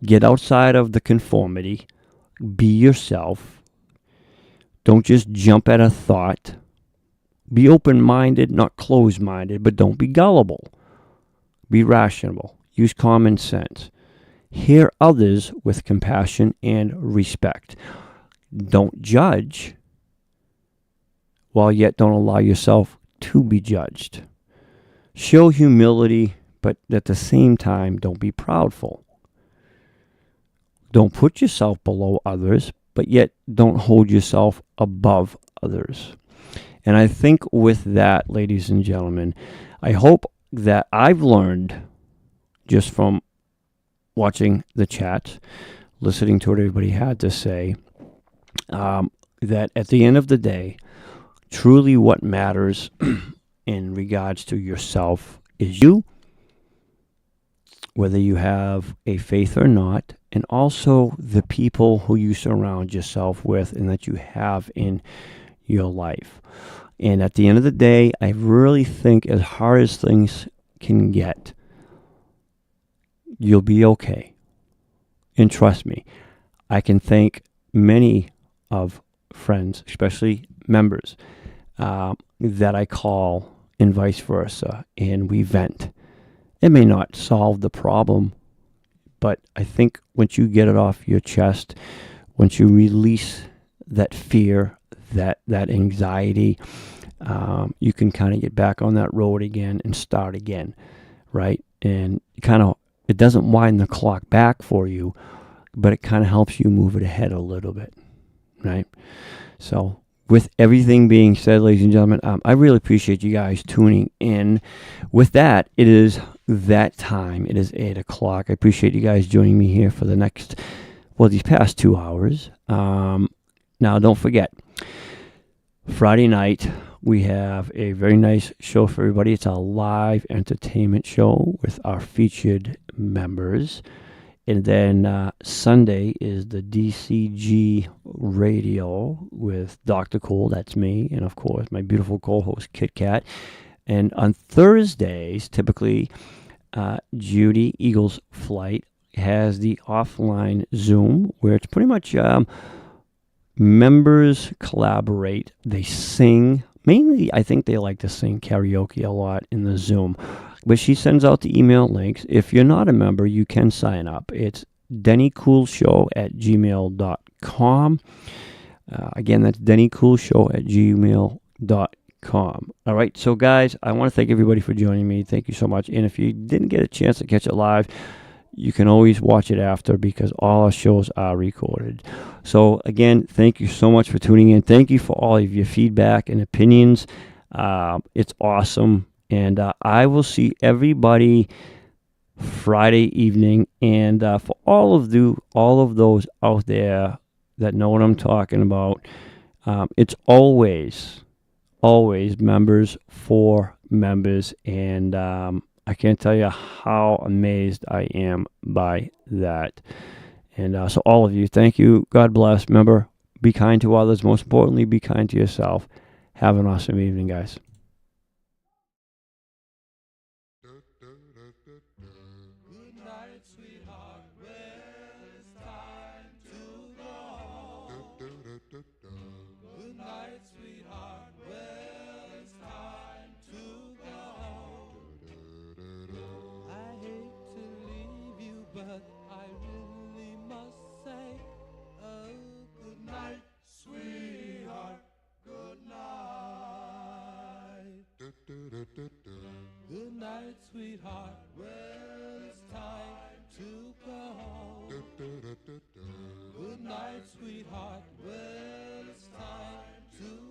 get outside of the conformity, be yourself. Don't just jump at a thought. Be open-minded, not closed-minded, but don't be gullible. Be rational. Use common sense. Hear others with compassion and respect. Don't judge, while yet don't allow yourself to be judged. Show humility, but at the same time, don't be proudful. Don't put yourself below others, but yet don't hold yourself above others. And I think with that, ladies and gentlemen, I hope that I've learned just from watching the chat, listening to what everybody had to say, that at the end of the day, truly what matters in regards to yourself is you, whether you have a faith or not, and also the people who you surround yourself with and that you have in your life. And at the end of the day, I really think as hard as things can get, you'll be okay. And trust me, I can thank many of friends, especially members, that I call and vice versa, and we vent. It may not solve the problem, but I think once you get it off your chest, once you release that fear, that anxiety, you can kind of get back on that road again and start again, right? And it doesn't wind the clock back for you, but it kind of helps you move it ahead a little bit, right? So with everything being said, ladies and gentlemen, I really appreciate you guys tuning in. With that, it is that time. It is 8 o'clock. I appreciate you guys joining me here for the next, these past 2 hours. Now, don't forget, Friday night, we have a very nice show for everybody. It's a live entertainment show with our featured members. And then Sunday is the DCG radio with Dr. Cool, that's me, and of course my beautiful co-host Kit Kat. And on Thursdays, typically, Judy Eagles Flight has the offline Zoom where it's pretty much members collaborate. They sing. Mainly, I think they like to sing karaoke a lot in the Zoom. But she sends out the email links. If you're not a member, you can sign up. It's dennycoolshow@gmail.com. Again, that's dennycoolshow@gmail.com. All right, so guys, I want to thank everybody for joining me. Thank you so much. And if you didn't get a chance to catch it live, you can always watch it after because all our shows are recorded. So again, thank you so much for tuning in. Thank you for all of your feedback and opinions. It's awesome. And I will see everybody Friday evening. And for all of those out there that know what I'm talking about, it's always members for members. And I can't tell you how amazed I am by that. And so all of you, thank you. God bless. Remember, be kind to others. Most importantly, be kind to yourself. Have an awesome evening, guys. Good night, sweetheart. Well, it's time to go. Good night, sweetheart. Well, it's time to go. I hate to leave you, but I really must say, oh, good night, sweetheart. Good night. Good night, sweetheart. Well, it's time to go. Good night, sweetheart. Well, it's time to